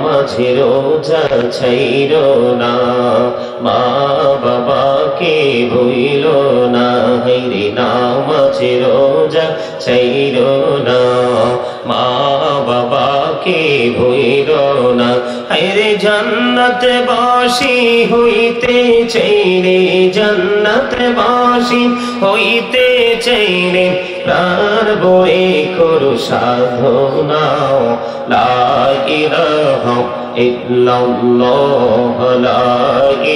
মাঝে রোজা ছাইরো না, মা বাবাকে ভুইল না। হাইরে নামাজে রোজা ছাইরো না, মা বাবাকে ভুইল না। হাইরে জান্নাতবাসী হইতে চাইলে, জান্নাতবাসী হইতে চাইলে প্রাণ বয়ে করো সাধনা। লা ইলাহা ইল্লাল্লাহ, লা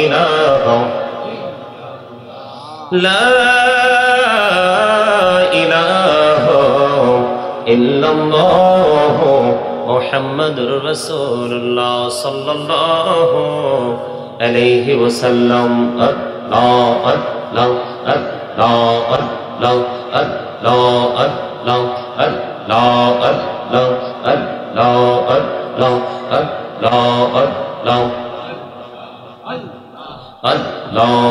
ইলাহা, লা ইলাহা ইল্লাল্লাহ মুহাম্মাদুর রাসূলুল্লাহ সাল্লাল্লাহু আলাইহি ওয়াসাল্লাম। আল্লাহ আল্লাহ আল্লাহ আল্লাহ আল্লাহ আল্লাহ আল্লাহ আল্লাহ আল্লাহ আল্লাহ আল্লাহ আল্লাহ আল্লাহ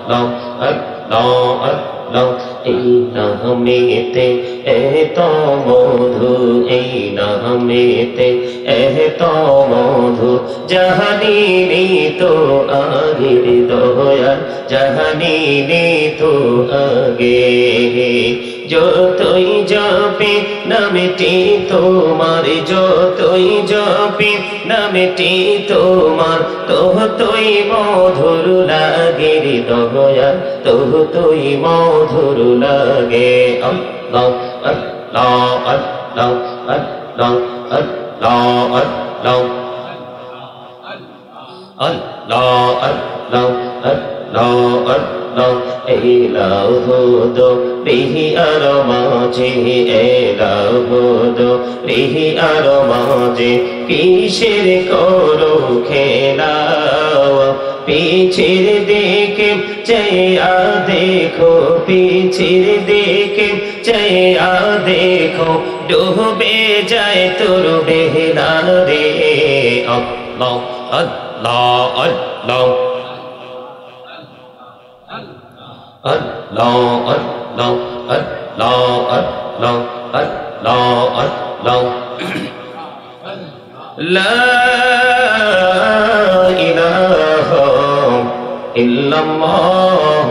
আল্লাহ আল্লাহ আল্লাহ। এই নামেতে এত মধু, এই নামেতে এত মধু, জাহানি তো আগের দয়াল, জাহানি তো আগে। যতই জপে নামটি তোমার, যতই জপে নামটি তোমার, ততই মধুর লাগে রে দয়াল, ততই মধুর লাগে। আল্লাহ আল্লাহ আল্লাহ আল্লাহ আল্লাহ আল্লাহ আল্লাহ আল্লাহ আল্লাহ আল্লাহ। এলাহুদো রিহি আর মাঝে, এলাহুদো রিহি আর মাঝে, কিসের করো খেলা? পিছের দিকে চাইয়া দেখো, পিছের দিকে চাইয়া দেখো, ডুবে যায় তোর বেলা রে। আল্লাহ আল্লাহ আল্লাহ আল্লাহ আল্লাহ আল্লাহ আল্লাহ আল্লাহ আল্লাহ। লা ইলাহা ইল্লাল্লাহ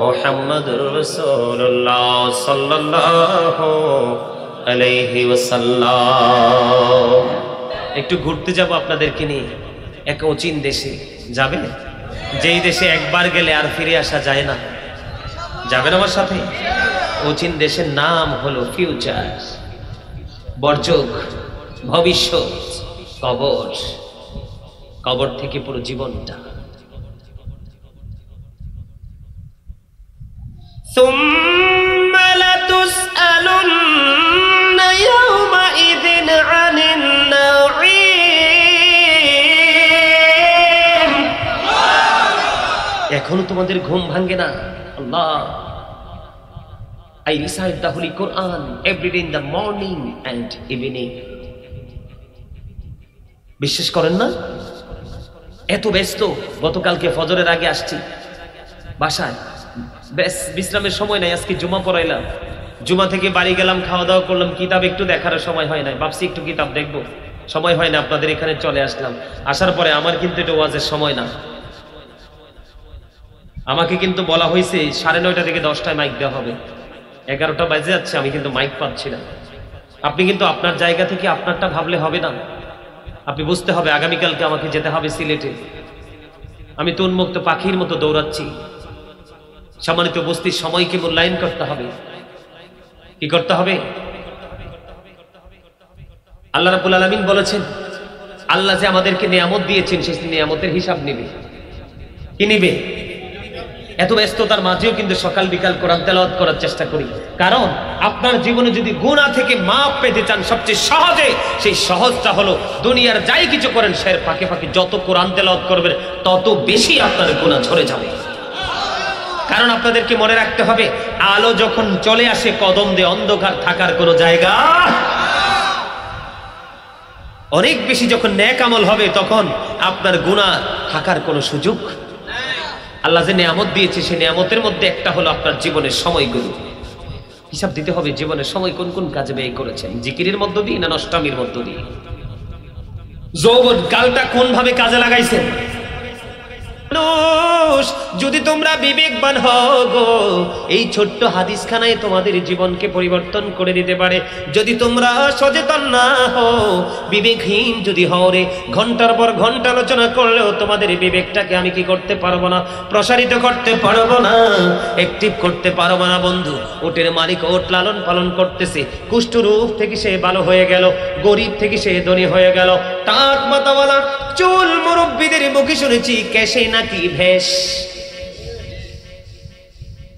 মুহাম্মাদুর রাসূলুল্লাহ সাল্লাল্লাহু আলাইহি ওয়াসাল্লাম। একটু ঘুরতে যাব আপনাদেরকে নিয়ে এক অচিন দেশে। যাবে? যেই দেশে একবার গেলে আর ফিরে আসা যায় না। যাবেন আমার সাথে? অচিন দেশের নাম হলো ফিউচার, বর্জক, ভবিষ্যৎ, কবর। কবর থেকে পুরো জীবনটা। সুম্মা লাতুসআলুন্না ইয়াওমাইযিন আনিন নাঈম। এখনো তোমাদের ঘুম ভাঙে না? Allah, I recite the Holy Quran every day in the morning and evening. বিশ্বাস করেন না? এত ব্যস্ত, গতকালকে ফজরের আগে আসছি বাসায়, বেশ বিশ্রামের সময় নাই। আজকে জুমা পড়াইলাম, জুমা থেকে বাড়ি গেলাম, খাওয়া দাওয়া করলাম, কিতাব একটু দেখার সময় হয় না। ভাবছি একটু কিতাব দেখবো, সময় হয় না। আপনাদের এখানে চলে আসলাম। আসার পরে আমার কিন্তু এটা ওয়াজের সময় না। আমাকে কিন্তু বলা হয়েছে 9:30 থেকে 10টায় মাইক দেওয়া হবে। 11টা বাজে যাচ্ছে, আমি কিন্তু মাইক পাচ্ছি না। আপনি কিন্তু আপনার জায়গা থেকে আপনারটা ভাবলে হবে না। আপনি বুঝতে হবে আগামীকালকে আমাকে যেতে হবে সিলেটে। আমি তো উন্মুক্ত পাখির মতো দৌড়াচ্ছি। সম্মানিত উপস্থিত, সময়কে মূল্যায়ন করতে হবে। কি করতে হবে? আল্লাহ রাব্বুল আলামিন বলেছেন, আল্লাহ যে আমাদেরকে নিয়ামত দিয়েছেন সেই নিয়ামতের হিসাব নেবে। কি নেবে? এত ব্যস্ততার মাঝেও কিন্তু সকাল বিকাল কোরআন তেলাওয়াত করার চেষ্টা করি। কারণ আপনার জীবনে যদি গুনাহ থেকে মাপ পেতে চান, সবচেয়ে সহজে সেই সহজটা হলো দুনিয়ার যাই কিছু করেন সের ফাঁকে ফাঁকে যত কোরআন তেলাওয়াত করবেন তত বেশি আপনার গুনাহ ঝরে যাবে। কারণ আপনাদেরকে মনে রাখতে হবে, আলো যখন চলে আসে কদম দিয়ে অন্ধকার থাকার কোনো জায়গা। অনেক বেশি যখন নেক আমল হবে তখন আপনার গুনাহ থাকার কোনো সুযোগ। আল্লাহ যে নিয়ামত দিয়েছে সেই নিয়ামতের মধ্যে একটা হলো আপনার জীবনের সময়গুলো। হিসাব দিতে হবে জীবনের সময় কোন কোন কাজে ব্যয় করেছেন, জিকিরের মধ্য দিয়ে না নষ্টামির মধ্য দিয়ে। যৌবন কালটা কোন ভাবে কাজে লাগাইছেন? যদি তোমরা বিবেকবান হও গো, এই ছোট্ট হাদিসখানায় তোমাদের জীবনকে পরিবর্তন করে দিতে পারে। যদি তোমরা সচেতন না হও, বিবেকহীন যদি হও রে, ঘন্টার পর ঘন্টা আলোচনা করলেও তোমাদের বিবেকটাকে আমি কি করতে পারবো না? প্রসারিত করতে পারবো না, অ্যাক্টিভ করতে পারবো না। বন্ধু, ওটের মালিক ওট লালন পালন করতেছে, কুষ্ঠরোগ থেকে সে ভালো হয়ে গেল, গরিব থেকে সে ধনী হয়ে গেল। টাক মাথাওয়ালা চুল মুরব্বীদের মুখে শুনেছি ক্যাশে নাকি ভেষ।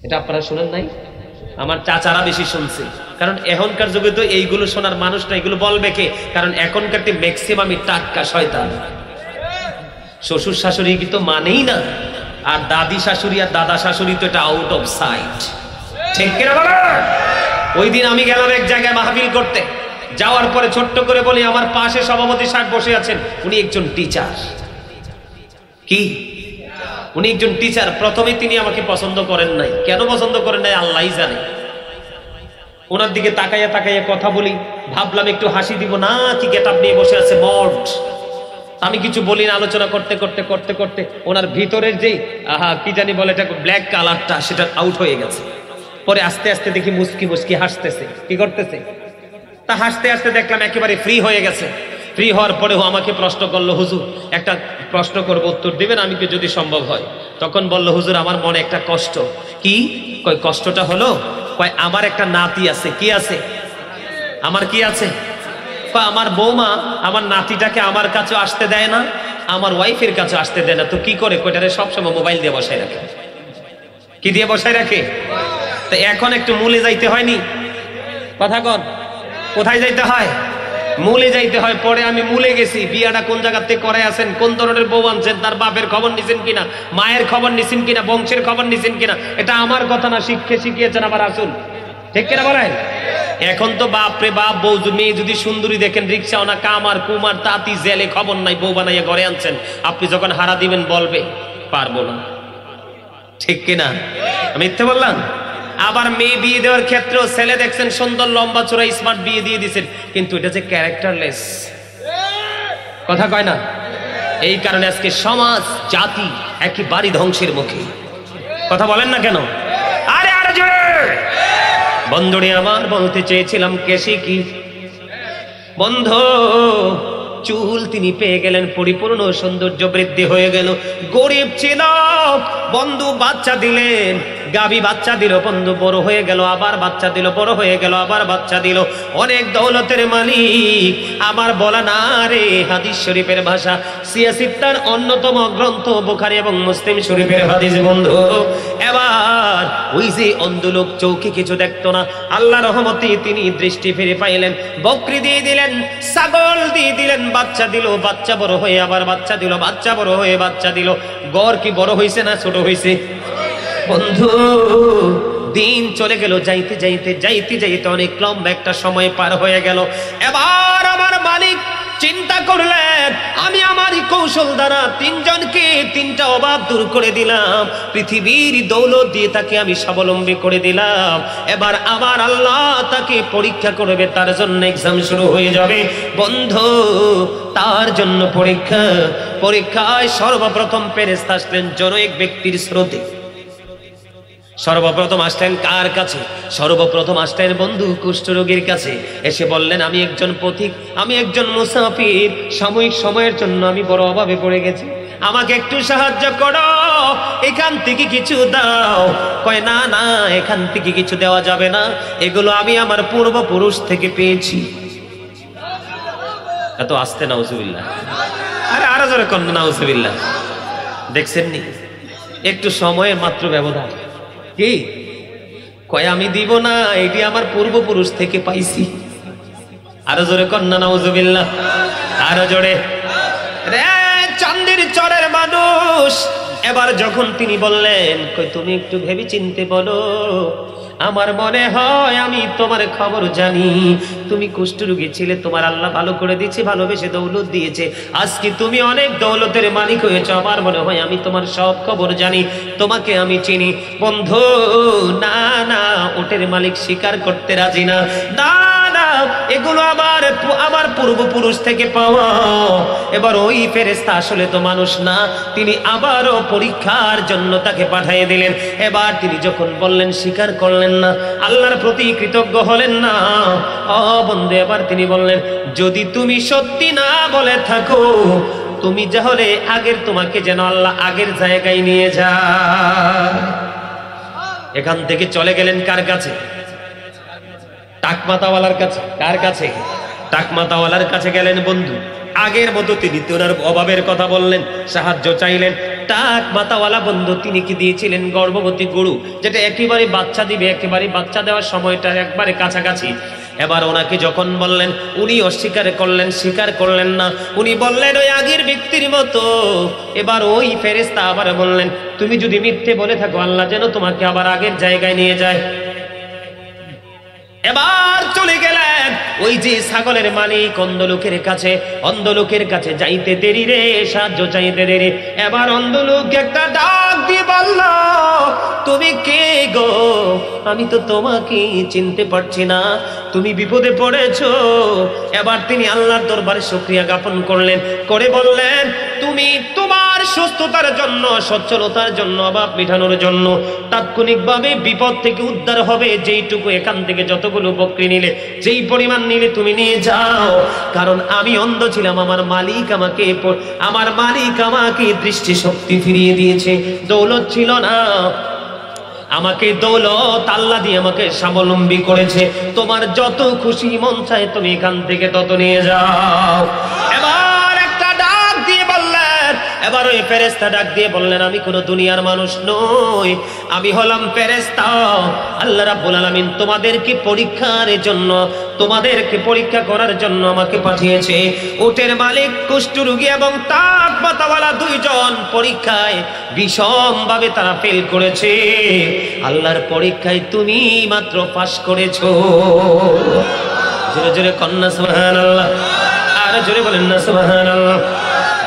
এটা আপনারা শুনেন নাই? আমার চাচারা বেশি শুনছে, কারণ এখনকার যুগে তো এইগুলো শোনার মানুষ না। এগুলো বলবে কে? কারণ এখনকার ম্যাক্সিমামই টাটকা শয়তান। শ্বশুর শাশুড়ি কি তো মানেই না, আর দাদি শাশুড়ি আর দাদা শাশুড়ি তো এটা আউট অফ সাইট। ঠিক কিনা বলো? ওই দিন আমি গেলাম এক জায়গায় মাহফিল করতে, যাওয়ার পরে ছোট্ট করে বলি, আমার পাশে সভাপতি সাহেব বসে আছেন, উনি একজন টিচার। কি? উনি একজন টিচার। প্রথমে তিনি আমাকে পছন্দ করেন নাই। কেন পছন্দ করেন নাই আল্লাহই জানে। ওনার দিকে তাকাইয়া তাকাইয়া কথা বলি, ভাবলাম একটু হাসি দিব না, কি গেটআপ নিয়ে বসে আছে মঠ। আমি কিছু বলি না, আলোচনা করতে করতে করতে করতে ওনার ভিতরের যে কি জানি বলে এটা ব্ল্যাক কালারটা, সেটা আউট হয়ে গেছে। পরে আস্তে আস্তে দেখি মুস্কি মুস্কি হাসতেছে। কি করতেছে? তা হাসতে হাসতে দেখলাম একেবারে ফ্রি হয়ে গেছে। ফ্রি হওয়ার পরেও আমাকে প্রশ্ন করলো, হুজুর একটা প্রশ্ন করবো, উত্তর দিবেন আমি কি যদি সম্ভব হয়? তখন বলল, হুজুর আমার মনে একটা কষ্ট। কি? কয় কষ্টটা হলো, কয় আমার একটা নাতি আছে। কি আছে? আমার কি আছে? কয় আমার বৌমা আমার নাতিটাকে আমার কাছে আসতে দেয় না, আমার ওয়াইফের কাছে আসতে দেয় না। তো কি করে? কয়টারে সবসময় মোবাইল দিয়ে বসায় রাখে। কি দিয়ে বসায় রাখে? তো এখন একটু মূলে যাইতে হয়নি? কথা কন, কোথায় যাইতে হয়? মূলে যাইতে হয়। পরে আমি মূলে গেছি, বিয়াটা কোন জায়গাতে করে আছেন, কোন ধরনের বউ আনছেন, তার বাপের খবর নিছেন কিনা, মায়ের খবর নিছেন কিনা, বংশের খবর নিছেন কিনা। এটা আমার কথা না, শিখিয়েছেন আমার রাসূল। ঠিক কিনা বলেন? এখন তো বাপরে বাপ, বউ মেয়ে যদি সুন্দরী দেখেন, রিক্সাওয়ালা কামার কুমার তাঁতি জেলে, খবর নাই, বউ বানাইয়া ঘরে আনছেন। আপনি যখন হারা দিবেন বলবে পারবো না। ঠিক কিনা? আমি মিথ্যে বললাম? আবার মেয়ে বিয়ে দেওয়ার ক্ষেত্রেও ছেলে দেখছেন সুন্দর লম্বা চূড়া স্মার্ট, বিয়ে দিয়ে দিচ্ছেন, কিন্তু এটা যে ক্যারেক্টারলেস। কথা কয় না? এই কারণে আজকে সমাজ জাতি একেবারে ধ্বংসের মুখে। কথা বলেন না কেন? আরে আরে জোরে বন্ধুরে আমার বলতে চেয়েছিলাম, কেশে কি বন্ধু চুল তিনি পেয়ে গেলেন, পরিপূর্ণ সৌন্দর্য বৃদ্ধি হয়ে গেল। গরিব ছিল বন্ধু, বাচ্চা দিলেন, গাবি বাচ্চা দিল, বন্ধু বড় হয়ে গেল, আবার বাচ্চা দিল, বড় হয়ে গেল, আবার বাচ্চা দিল। অনেক দৌলতের মালিক। আমার বলা না রে, হাদিস শরীফের ভাষা, সিয়াসিত্তার অন্যতম গ্রন্থ বুখারী এবং মুসলিম শরীফের হাদিস। বন্ধু এবার ওই যে অন্ধ লোক চোখে কিছু দেখতো না, আল্লাহ রহমতে তিনি দৃষ্টি ফিরে পাইলেন। বকরি দিয়ে দিলেন, ছাগল দিয়ে দিলেন, বাচ্চা দিল, বাচ্চা বড় হয়ে আবার বাচ্চা দিল, বাচ্চা বড় হয়ে বাচ্চা দিল। গড় কি বড় হয়েছে না ছোট হয়েছে? বন্ধু দিন চলে গেল, যাইতে যাইতে যাইতে যাইতে অনেক লম্বা একটা সময় পার হয়ে গেল। এবার আমার মালিক চিন্তা করলেন, আমি আমারই কৌশল দ্বারা তিনজনকে তিনটা অভাব দূর করে দিলাম, পৃথিবীর দৌলত দিয়ে তাকে আমি স্বাবলম্বী করে দিলাম। এবার আমার আল্লাহ তাকে পরীক্ষা করবে, তার জন্য এক্সাম শুরু হয়ে যাবে। বন্ধু তার জন্য পরীক্ষায় সর্বপ্রথম ফেরেশতা আসলেন জনৈক ব্যক্তির স্রোতে। সর্বপ্রথম আসলেন কার কাছে? সর্বপ্রথম আসলেন বন্ধু কুষ্ঠরোগীর কাছে। এসে বললেন, আমি একজন পথিক, আমি একজন মুসাফির, সাময়িক সময়ের জন্য আমি বড় অভাবে পড়ে গেছি, আমাকে একটু সাহায্য করো, এখান থেকে কিছু দাও। কয় না না, এখান থেকে কিছু দেওয়া যাবে না, এগুলো আমি আমার পূর্বপুরুষ থেকে পেয়েছি। এত আসতে নাউজুবিল্লাহ, আরে আরো জোরে কর নাউজুবিল্লাহ। দেখছেন নি, একটু সময়ের মাত্র ব্যবধান। কি কয়? আমি দিব না, এটি আমার পূর্বপুরুষ থেকে পাইছি। আরো জোরে কন্যা নাউজুবিল্লাহ, আরো জোরে। রে চান্দির চরের মানুষ, এবার যখন তিনি বললেন, কই তুমি একটু ভেবে চিনতে বলো, আমার মনে হয় আমি তোমার খবর জানি। তুমি কুষ্ঠরোগী ছিলে, তোমার আল্লাহ ভালো করে দিয়েছে, ভালোবেসে দৌলত দিয়েছে, আজকে তুমি অনেক দৌলতের মালিক হয়েছো। আমার মনে হয় আমি তোমার সব খবর জানি, তোমাকে আমি চিনি। বন্ধু না না, ওটের মালিক স্বীকার করতে রাজি না। না না, এগুলো আমার পূর্বপুরুষ থেকে পাওয়া। এবার ওই ফেরেশতা আসলে তো মানুষ না, তিনি আবারও পরীক্ষার জন্য তাকে পাঠিয়ে দিলেন। এবার তিনি যখন বললেন, স্বীকার করলেন না, আল্লাহর প্রতি কৃতজ্ঞ হলেন না। ও বন্ধু, এবার তিনি বললেন, যদি তুমি সত্যি না বলে থাকো, তুমি তাহলে তোমাকে যেন আল্লাহ আগের জায়গায় নিয়ে যায়। এখান থেকে চলে গেলেন কার কাছে? টাকমাতাওয়ালার কাছে। কার কাছে? টাকমাতাওয়ালার কাছে গেলেন বন্ধু। আগের মতো তিনি তোনার অভাবের কথা বললেন, সাহায্য চাইলেন। টাকমাতাওয়ালা বন্ধু তিনি কি দিয়েছিলেন? গর্ভবতী গরু, যেটা একেবারে বাচ্চা দিবে, একেবারে বাচ্চা দেওয়ার সময়টা একবারে কাছাকাছি। এবার ওনাকে যখন বললেন, উনি অস্বীকার করলেন, স্বীকার করলেন না। উনি বললেন ওই আগের ব্যক্তির মতো। এবার ওই ফেরেশতা আবার বললেন, তুমি যদি মিথ্যে বলে থাকো, আল্লাহ যেন তোমাকে আবার আগের জায়গায় নিয়ে যায়। এবার চলে গেলেন ওই যে ছাগলের মালিক অন্ধ লোকের কাছে যাইতে দেরি রে, সাহায্য চাইতে দেরি। এবার অন্ধ লোক একটা ডাক দিয়ে বলল, তুমি কে গো? আমি তো তোমাকে চিনতে পারছি না, তুমি বিপদে পড়েছো। এবার তিনি আল্লাহর দরবারে শুকরিয়া জ্ঞাপন করলেন, করে বললেন, তুমি তোমার সুস্থতার জন্য, সচ্ছলতার জন্য, অভাব মেটানোর জন্য তাৎক্ষণিকভাবে বিপদ থেকে উদ্ধার হবে যেইটুকু, এখান থেকে যতগুলো বকরি নিলে, যেই পরিমাণ নিলে তুমি নিয়ে যাও। কারণ আমি অন্ধ ছিলাম, আমার মালিক আমাকে দৃষ্টিশক্তি ফিরিয়ে দিয়েছে। দৌলত ছিল না, আমাকে দৌলত আল্লাহ দিয়ে আমাকে স্বাবলম্বী করেছে। তোমার যত খুশি মন চায় তুমি এখান থেকে তত নিয়ে যাও। এবার একটা ডাক দিয়ে বললেন, এবার ওই ফেরেশতা ডাক দিয়ে বললেন, আমি কোনো দুনিয়ার মানুষ নই, আমি হলাম ফেরেশতা। আল্লাহ রাব্বুল আলামিন তোমাদেরকে পরীক্ষা করার জন্য আমাকে পাঠিয়েছে। উটের মালিক, কুষ্ঠরোগী এবং টাকমাতাওয়ালা দুইজন পরীক্ষায় বিষমভাবে তারা ফেল করেছে। আল্লাহর পরীক্ষায় তুমি মাত্র পাস করেছো। জোরে জোরে কন্যা সুবহানাল্লাহ, আর জোরে বলেন না সুবহানাল্লাহ।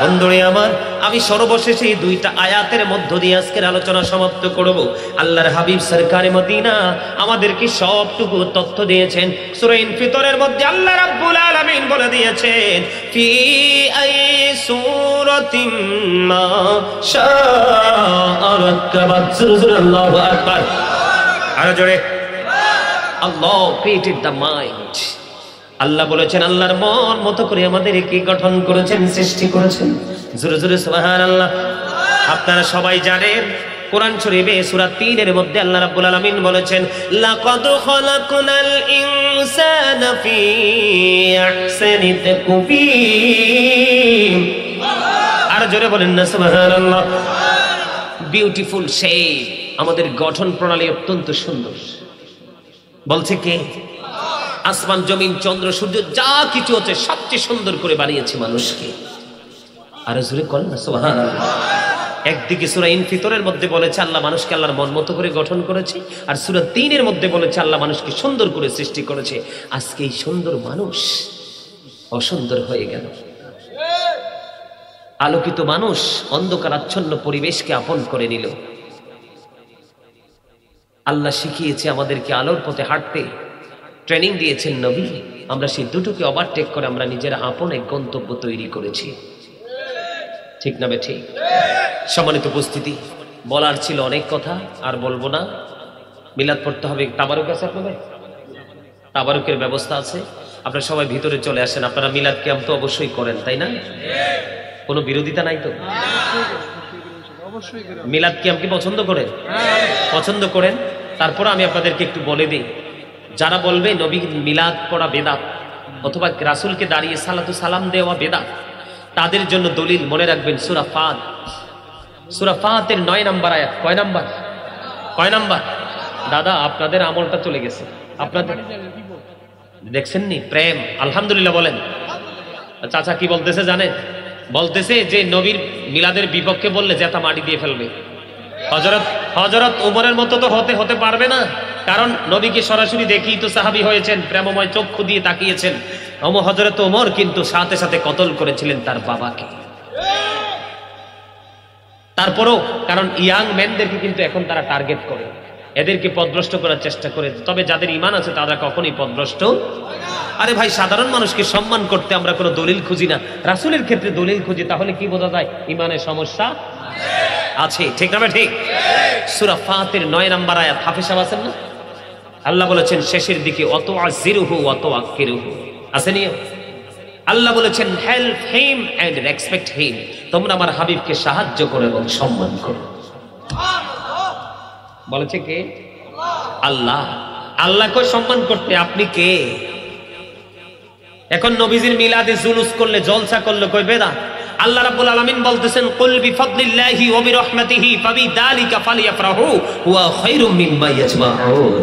বন্ধুরে আমার, আমি সর্বশেষে দুইটা আয়াতের মধ্য দিয়ে আজকের আলোচনা সমাপ্ত করব। আল্লাহর হাবিব সরকারে মদিনা আমাদেরকে সবটুকু তথ্য দিয়েছেন। সূরা ইনফিতরের মধ্যে আল্লাহ রাব্বুল আলামিন বলে দিয়েছেন, ফি আই সূরাতিন মা শাআ রাক্কাবাত। আল্লাহু আকবার, আর জোরে। আল্লাহ ক্রিয়েটেড দ্য মাইন্ড। আল্লাহ বলেছেন, আল্লাহর মন মতো করে আমাদেরকে গঠন করেছেন, সৃষ্টি করেছেন। জোরে জোরে সুবহানাল্লাহ। আপনারা সবাই জানেন, কোরআন শরীফে সূরা ৩ এর মধ্যে আল্লাহ রাব্বুল আলামিন বলেছেন, লাকাদ খালাকনাল ইনসানা ফি আহসানি তাকওয়িম। আর জোরে বলেন না সুবহানাল্লাহ। বিউটিফুল শেপ, আমাদের গঠন প্রণালী অত্যন্ত সুন্দর। বলছে কে? আসমান, জমিন, চন্দ্র, সূর্য, যা কিছু হচ্ছে সবচেয়ে সুন্দর করে বানিয়েছে মানুষকে। আর জোরে বলেন না সুবহানাল্লাহ। একদিকে সূরা ইনফিতরের মধ্যে বলেছে আল্লাহ মানুষকে আল্লাহর মন মতো করে গঠন করেছে, আর সূরা ৩ এর মধ্যে বলেছে আল্লাহ মানুষকে সুন্দর করে সৃষ্টি করেছে। আজকে এই সুন্দর মানুষ অসুন্দর হয়ে গেল। আলোকিত মানুষ অন্ধকারাচ্ছন্ন পরিবেশকে আপন করে নিল। আল্লাহ শিখিয়েছে আমাদেরকে আলোর পথে হাঁটতে, ট্রেনিং দিয়েছেন নবী। আমরা সেই দুটোকে ওভারটেক করে আমরা নিজের আপন এক গন্তব্য তৈরি করেছি। ঠিক না বে ঠিক? সম্মানিত উপস্থিতি, বলার ছিল অনেক কথা, আর বলবো না। মিলাদ পড়তে হবে। তাবারুক আছে আপনাদের? তাবারুকের ব্যবস্থা আছে। আপনারা সবাই ভিতরে চলে আসেন। আপনারা মিলাদ ক্যাম্প তো অবশ্যই করেন, তাই না? কোনো বিরোধিতা নাই তো? মিলাদ ক্যাম্প কি পছন্দ করেন? পছন্দ করেন। তারপর আমি আপনাদেরকে একটু বলে দিই, যারা বলবে নবী মিলাদ পড়া বেদাত অথবা রাসূলকে দাঁড়িয়ে সালাতু সালাম দেওয়া বেদাত, তাদের জন্য দলিল মনে রাখবেন সূরা ফাত। সূরা ফাতের ৯ নম্বর আয়াত। কয় নাম্বার? কয় নাম্বার? দাদা আপনাদের আমলটা চলে গেছে। আপনাদের দেখছেন নি প্রেম? আলহামদুলিল্লাহ বলেন। চাচা কি বলতেছে জানেন? বলতেছে যে নবীর মিলাদের বিপক্ষে বললে জেতা মাটি দিয়ে ফেলবে। হযরত ওমরের মতো তো হতে পারবে না, কারণ নবীকে সরাসরি দেখেই তো সাহাবী হয়েছেন, প্রেমময় চক্ষু দিয়ে তাকিয়েছেন। হযরত ওমর কিন্তু সাথে সাথে কতল করেছিলেন তার বাবাকে। তারপরও কারণ ইয়াং ম্যানদেরকে কিন্তু এখন তারা টার্গেট করে। এদেরকে পথভ্রষ্ট করার চেষ্টা করে, তবে যাদের ঈমান আছে তারা কখনোই পথভ্রষ্ট। আরে ভাই, সাধারণ মানুষকে সম্মান করতে আমরা কোনো দলিল খুঁজি না, রাসূলের ক্ষেত্রে দলিল খুঁজি, তাহলে কি বোঝা যায় ঈমানের সমস্যা আছে, ঠিক না? ঠিক। সূরা ফাতির 9 নম্বর আয়াত, হাফেজ সাহেব আছেন না? আল্লাহ বলেছেন শেষের দিকে অত আজিরুহু অত আকিরুহু, আসেনি? আল্লাহ বলেছেন help him and respect him, তোমরা আমার হাবিবকে সাহায্য করো এবং সম্মান করো। বলেছে কে? আল্লাহ। আল্লাহকে সম্মান করতে আপনি কে? এখন নবীজির মিলাদে জুলুস করলে, জলসা করলে কই বেদাত? আল্লাহ রাব্বুল আলামিন বলতেছেন কুল বিফাদলিল্লাহি ওয়া বিরহমাতিহি ফাবিযালিকা ফালইফরাহু হুয়া খায়রুম মিম্মা ইয়াজমাউন।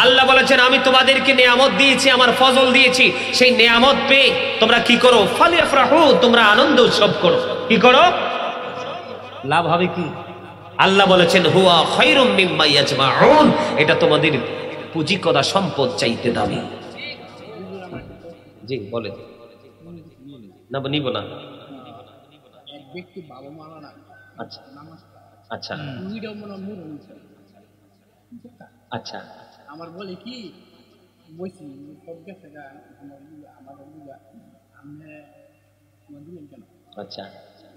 আল্লাহ বলেছেন আমি তোমাদেরকে নিয়ামত দিয়েছি, আমার ফজল দিয়েছি, সেই নিয়ামত পেয়ে তোমরা কি করো? ফালইফরাহু, তোমরা আনন্দ উৎসব করো। কি করো? লাভ হবে কি? আল্লাহ বলেছেন হুয়া খায়রুম মিম্মা ইয়াজমাউন, এটা তোমাদের পুঁজি করা সম্পদ চাইতে দামি। জি বলেন। না নিব না। এক ব্যক্তি বাবা মারা না, আচ্ছা আচ্ছা আচ্ছা, আমার বলে কি বলছি সব গেছে আমার আমি দিলেন কেন? আচ্ছা,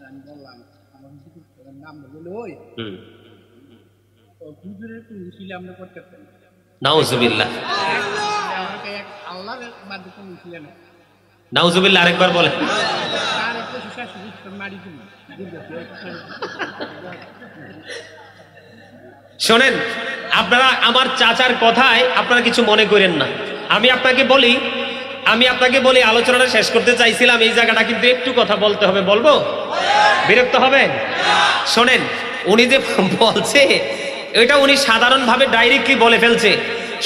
আমি বললাম আমার নাম বলে ওই হুজুরের কোন ছিল আমরা করতেছেন। নাউজুবিল্লাহ, আমাকে এক আল্লাহর বাদে কোন ছিল না। নাউজুবিল্লাহ, আরেকবার বলেন। তার একটা শিশু মারি তুমি শোনেন, আপনারা আমার চাচার কথায় আপনারা কিছু মনে করেন না। আমি আপনাকে বলি আলোচনাটা শেষ করতে চাইছিলাম, এই জায়গাটা কিন্তু একটু কথা বলতে হবে। বলবো? বিরক্ত হবেন? শোনেন, উনি যে বলছে এটা উনি সাধারণভাবে ডাইরেক্টলি বলে ফেলছে।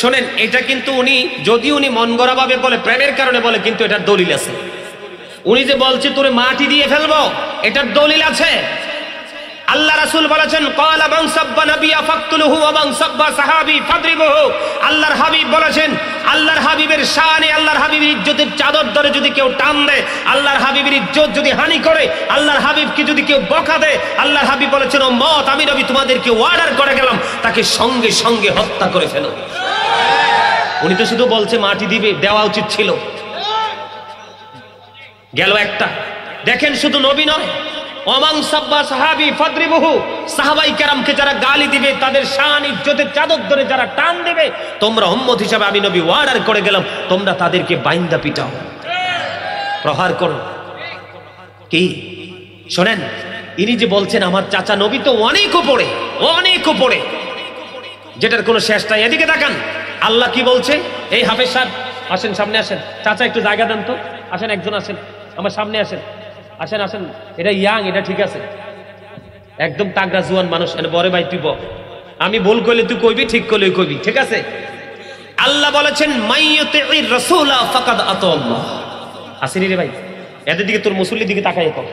শোনেন, এটা কিন্তু উনি মন গড়া ভাবে বলে, প্রেমের কারণে বলে, কিন্তু এটার দলিল আছে। উনি যে বলছে তোরে মাটি দিয়ে ফেলবো, এটার দলিল আছে। আল্লাহ রাসূল বলেছেন ক্বালা মান সাব্বা নাবিয়া ফাকতুলহু ওয়া মান সাব্বা সাহাবী ফাদরিবুহু। আল্লাহর হাবিব বলেছেন, আল্লাহর হাবিবের শানে, আল্লাহর হাবিবের ইজ্জতের চাদর ধরে যদি কেউ টান দেয়, আল্লাহর হাবিবের ইজ্জত যদি হানি করে, আল্লাহর হাবিবকে যদি কেউ বকা দেয়, আল্লাহর হাবিব বলেছেন ও মত, আমি নবী তোমাদেরকে অর্ডার করে গেলাম তাকে সঙ্গে সঙ্গে হত্যা করে ফেলো। উনি তো শুধু বলছে মাটি দিবে, দেওয়া উচিত ছিল। গেল একটা। দেখেন, শুধু নবী নয়, ওমান সাব্বা সাহাবী ফাদরিবুহু, সাহাবায়ে কেরামকে যারা গালি দিবে, তাদের শান ইজ্জতের চাদর ধরে যারা টান দিবে, তোমরা উম্মত হিসেবে আমি নবী অর্ডার করে গেলাম তোমরা তাদেরকে বাইন্দা পিটাও, প্রহার করো। কি শোনেন, ইনি যে বলছেন আমার চাচা নবী তো অনেক উপরে, যেটার কোনো শেষ নাই। এদিকে তাকান, আল্লাহ কি বলছে? এই হাফেজ সাহেব আসেন, সামনে আসেন। চাচা একটু জায়গা দেন তো, আসেন, একজন আসেন, আমার সামনে আসেন, আসেন। এটা ইয়াং, এটা ঠিক আছে, একদম তাগড়া জুয়ান মানুষ। বড় ভাই তুই বল, আমি ভুল করলে তুই কইবি, ঠিক করলে কইবি, ঠিক আছে? আল্লাহ বলেছেন মাইয়ুতির রাসূলা ফাকাদ আতাল্লাহ। আসেনি রে ভাই, এদের দিকে তোর মুসল্লির দিকে তাকাই কর।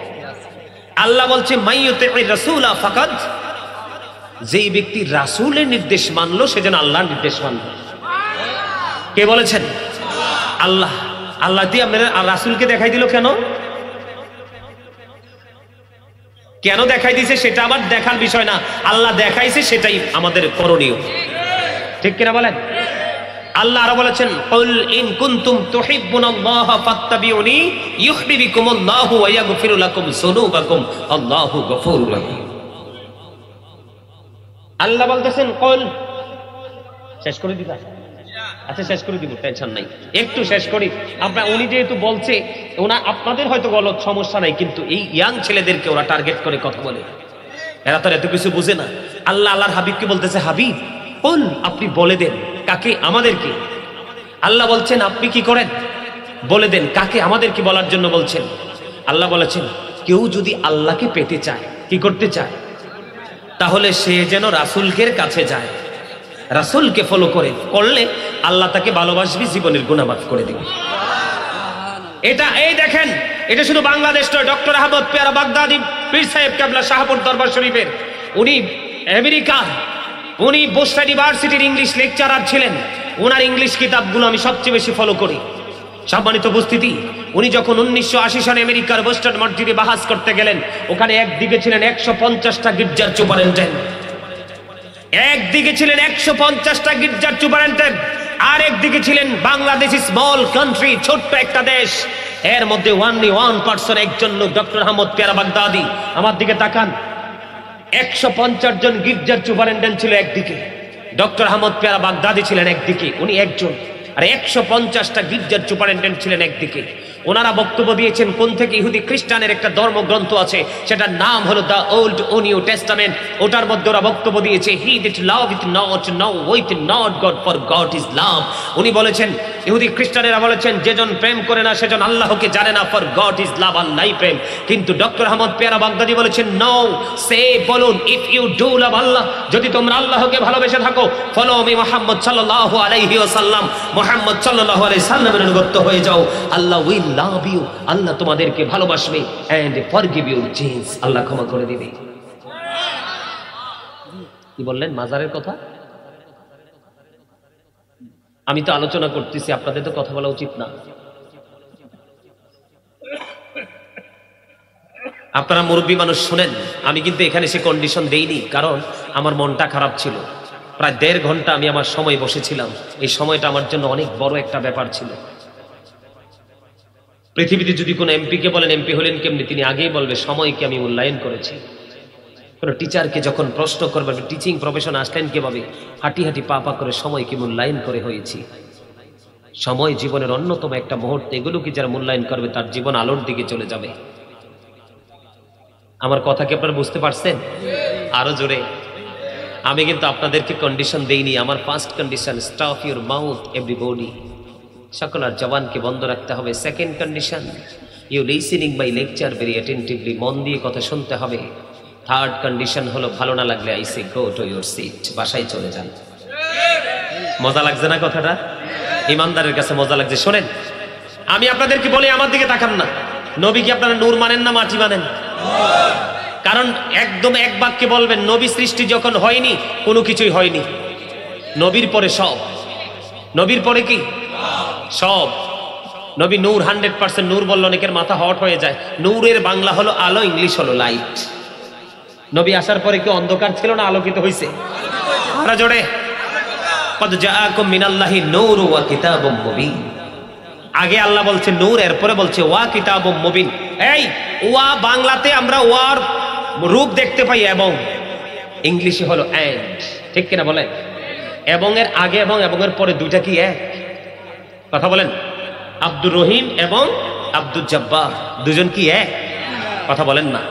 আল্লাহ বলছে মাইয়ুতির রাসূলা ফাকাদ, যেই ব্যক্তি রাসূলের নির্দেশ মানলো সে যেন আল্লাহর নির্দেশ মানলো। কে বলেছেন? আল্লাহ। আল্লাহ দিয়ে রাসূলকে দেখাই দিল কেন? কেন দেখাই দিছে সেটা আবার দেখার বিষয় না, আল্লাহ দেখাইছে সেটাই আমাদের করণীয়, ঠিক কিনা বলেন? আল্লাহ আরো বলেছেন কুল ইন কুনতুম তুহিব্বুনাল্লাহা ফাত্তাবিউনি ইউহিব্বুকুমুল্লাহু ওয়া ইয়াগফিরু লাকুম যুনুবাকুম আল্লাহু গফুরুর রহিম। আল্লাহ বলতেছেন কুল, শেষ করে দিবা? আচ্ছা শেষ করে দিব, টেনশন নাই, একটু শেষ করি। উনি যেহেতু বলছে, আপনাদের হয়তো গলত সমস্যা নাই, কিন্তু এই ইয়াং ছেলেদেরকে ওরা টার্গেট করে কথা বলে, এরা তো এত কিছু বুঝে না। আল্লাহর হাবিবকে বলতেছে হাবিব কুল, আপনি বলে দেন। কাকে? আমাদেরকে। আল্লাহ বলছেন আপনি কি করেন? বলে দেন। কাকে? আমাদেরকে বলার জন্য বলছেন। আল্লাহ বলেছেন কেউ যদি আল্লাহকে পেতে চায়, কি করতে চায়, তাহলে সে যেন রাসূলের কাছে যায়, রাসূলকে ফলো করলে আল্লাহ তাকে ভালোবাসবে, জীবনের গুনাহ মাফ করে দিবে। এটা এই দেখেন, এটা শুধু বাংলাদেশ নয়, ডক্টর আহমদ পেয়ারা বাগদাদি পীর সাহেব কেবলা শাহপুর দরবার শরীফের, উনি আমেরিকার, উনি বোস্টন ইউনিভার্সিটির ইংলিশ লেকচারার ছিলেন। ওনার ইংলিশ কিতাবগুলো আমি সবচেয়ে বেশি ফলো করি। সম্মানিত উপস্থিতি, উনি যখন 1980 সালে আমেরিকার বোস্টন মসজিদে বাহাস করতে গেলেন, ওখানে একদিকে ছিলেন 150টা গির্জার সুপারিনটেন্ডেন্ট, একদিকে ছিলেন 150টা গির্জার সুপারিনটেন্ডেন্ট, আর একদিকে ছিলেন বাংলাদেশ স্মল কান্ট্রি, ছোট্ট একটা দেশ, এর মধ্যে ওনলি 1% একজন লোক ডক্টর আহমদ পেয়ারা বাগদাদি। আমার দিকে তাকান, 150 জন গির্জার সুপারিনটেন্ডেন্ট ছিল একদিকে, ডক্টর আহমদ পেয়ারা বাগদাদি ছিলেন একদিকে, উনি একজন, আর 150টা গির্জার সুপারিনটেন্ডেন্ট ছিলেন একদিকে। ওনারা বক্তব্য দিয়েছেন কোন থেকে ইহুদি খ্রিস্টানের একটা ধর্মগ্রন্থ আছে, সেটার নাম হলো দ্য ওল্ড ও নিউ টেস্টামেন্ট। ওটার মধ্যে ওরা বক্তব্য দিয়েছে he that love it not know with not God for God is love. উনি বলেছেন, ইহুদি খ্রিস্টানেরা বলেছেন যেজন প্রেম করে না সেজন আল্লাহকে জানে না, ফর গড ইজ লাভ, আল্লাহই প্রেম। কিন্তু ডক্টর আহমদ পেয়ারা বাগদাদি বলেছেন নো, সে বলুন ইফ ইউ ডু লাভ আল্লাহ, যদি তোমরা আল্লাহকে ভালোবেসে থাকো, ফলো মি মুহাম্মদ সাল্লাল্লাহু আলাইহি ওয়াসাল্লাম, মুহাম্মদ সাল্লাল্লাহু আলাইহি সাল্লামের অনুগত হয়ে যাও, আল্লাহ উইল লাভ ইউ, আল্লাহ তোমাদেরকে ভালোবাসবে, এন্ড ফরগিভ ইউর সিনস, আল্লাহ ক্ষমা করে দিবে। কি বললেন মাজারের কথা? আমি তো আলোচনা করতেছি, আপনাদের তো কথা বলা উচিত না। আপনারা মুরব্বী মানুষ শুনেন, আমি কিন্তু এখানে সে কন্ডিশন দেইনি, কারণ আমার মনটা খারাপ ছিল। প্রায় 1.5 ঘন্টা আমি আমার সময় বসেছিলাম, এই সময়টা আমার জন্য অনেক বড় একটা ব্যাপার ছিল। পৃথিবীতে যদি কোনো এমপিকে বলেন এমপি হলেন কেমনি, তিনি আগেই বলবে সময়কে আমি মূল্যায়ন করেছি। কোনো টিচারকে যখন প্রশ্ন করবে টিচিং প্রফেশন আসলেন কিভাবে, হাঁটি হাঁটি পা পা করে সময়কে মূল্যায়ন করে হয়েছি। সময় জীবনের অন্যতম একটা মুহূর্ত, এগুলোকে যারা মূল্যায়ন করবে তার জীবন আলোর দিকে চলে যাবে। আমার কথা কি আপনারা বুঝতে পারছেন? আরো জোরে। আমি কিন্তু আপনাদেরকে কন্ডিশন দেইনি, আমার first condition stop your mouth everybody, সকল আর জবানকে বন্ধ রাখতে হবে। Second condition you listening my lecture very attentively, মন দিয়ে কথা শুনতে হবে। থার্ড কন্ডিশন হলো ভালো না লাগলে I say go to your seat, বাসায় চলে যান। মজা লাগছে না কথাটা? ইমানদারের কাছে মজা লাগছে। শোনেন, আমি আপনাদেরকে বলি, আমার দিকে তাকান না, নবী কি আপনারা নূর মানেন না মাটি মানেন? কারণ একদম এক বাক্যে বলবেন, নবী সৃষ্টি যখন হয়নি কোনো কিছুই হয়নি, নবীর পরে সব। নবীর পরে কি সব। নবী নূর, 100% নূর বললে অনেকের মাথা হট হয়ে যায়। নূরের বাংলা হলো আলো, ইংলিশ হলো লাইট। নবী আসার পরে কি অন্ধকার ছিল না আলোকিত হয়েছে? আমরা জোরে কদ জাআকুম মিনাল্লাহি নূর ওয়া কিতাবুম মুবিন। আগে আল্লাহ বলছে নূর, এরপরে বলছে ওয়া কিতাবুম মুবিন। এই ওয়া বাংলাতে আমরা ওয়ার রূপ দেখতে পাই এবং, ইংলিশে হলো এন্ড, ঠিক কিনা বলেন? এবং এর আগে এবং এর পরে দুইটা কি এক? কথা বলেন। আব্দুর রহিম এবং আব্দুল জব্বার দুজন কি এক? কথা বলেন না।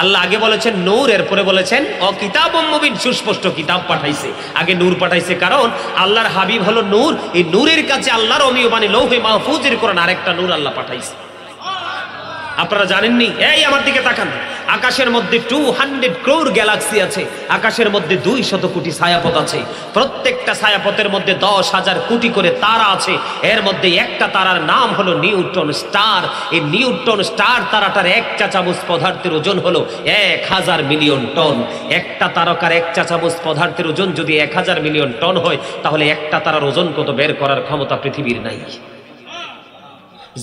আল্লাহ আগে বলেছেন নূর, এরপরে বলেছেন ও কিতাবুম মুবিন, সুস্পষ্ট কিতাব পাঠাইছে। আগে নূর পাঠাইছে কারণ আল্লাহর হাবিব হলো নূর, এই নূরের কাছে আল্লাহর অমীয় বাণী লৌহে মাহফুজের কোরআন আরেকটা নূর আল্লাহ পাঠাইছে। আপনারা জানেননি? এই আমার দিকে তাকান, আকাশের মধ্যে 200 crore গ্যালাক্সি আছে, আকাশের মধ্যে 200 কোটি ছায়াপথ আছে, প্রত্যেকটা ছায়াপথের মধ্যে 10,000 কোটি করে তারা আছে। এর মধ্যে একটা তারার নাম হলো নিউটন স্টার। এই নিউটন স্টার তারাটার 1 চা চামচ পদার্থের ওজন হলো 1000 মিলিয়ন টন। একটা তারকার 1 চা চামচ পদার্থের ওজন যদি 1000 মিলিয়ন টন হয়, তাহলে একটা তারার ওজন কত বের করার ক্ষমতা পৃথিবীর নাই।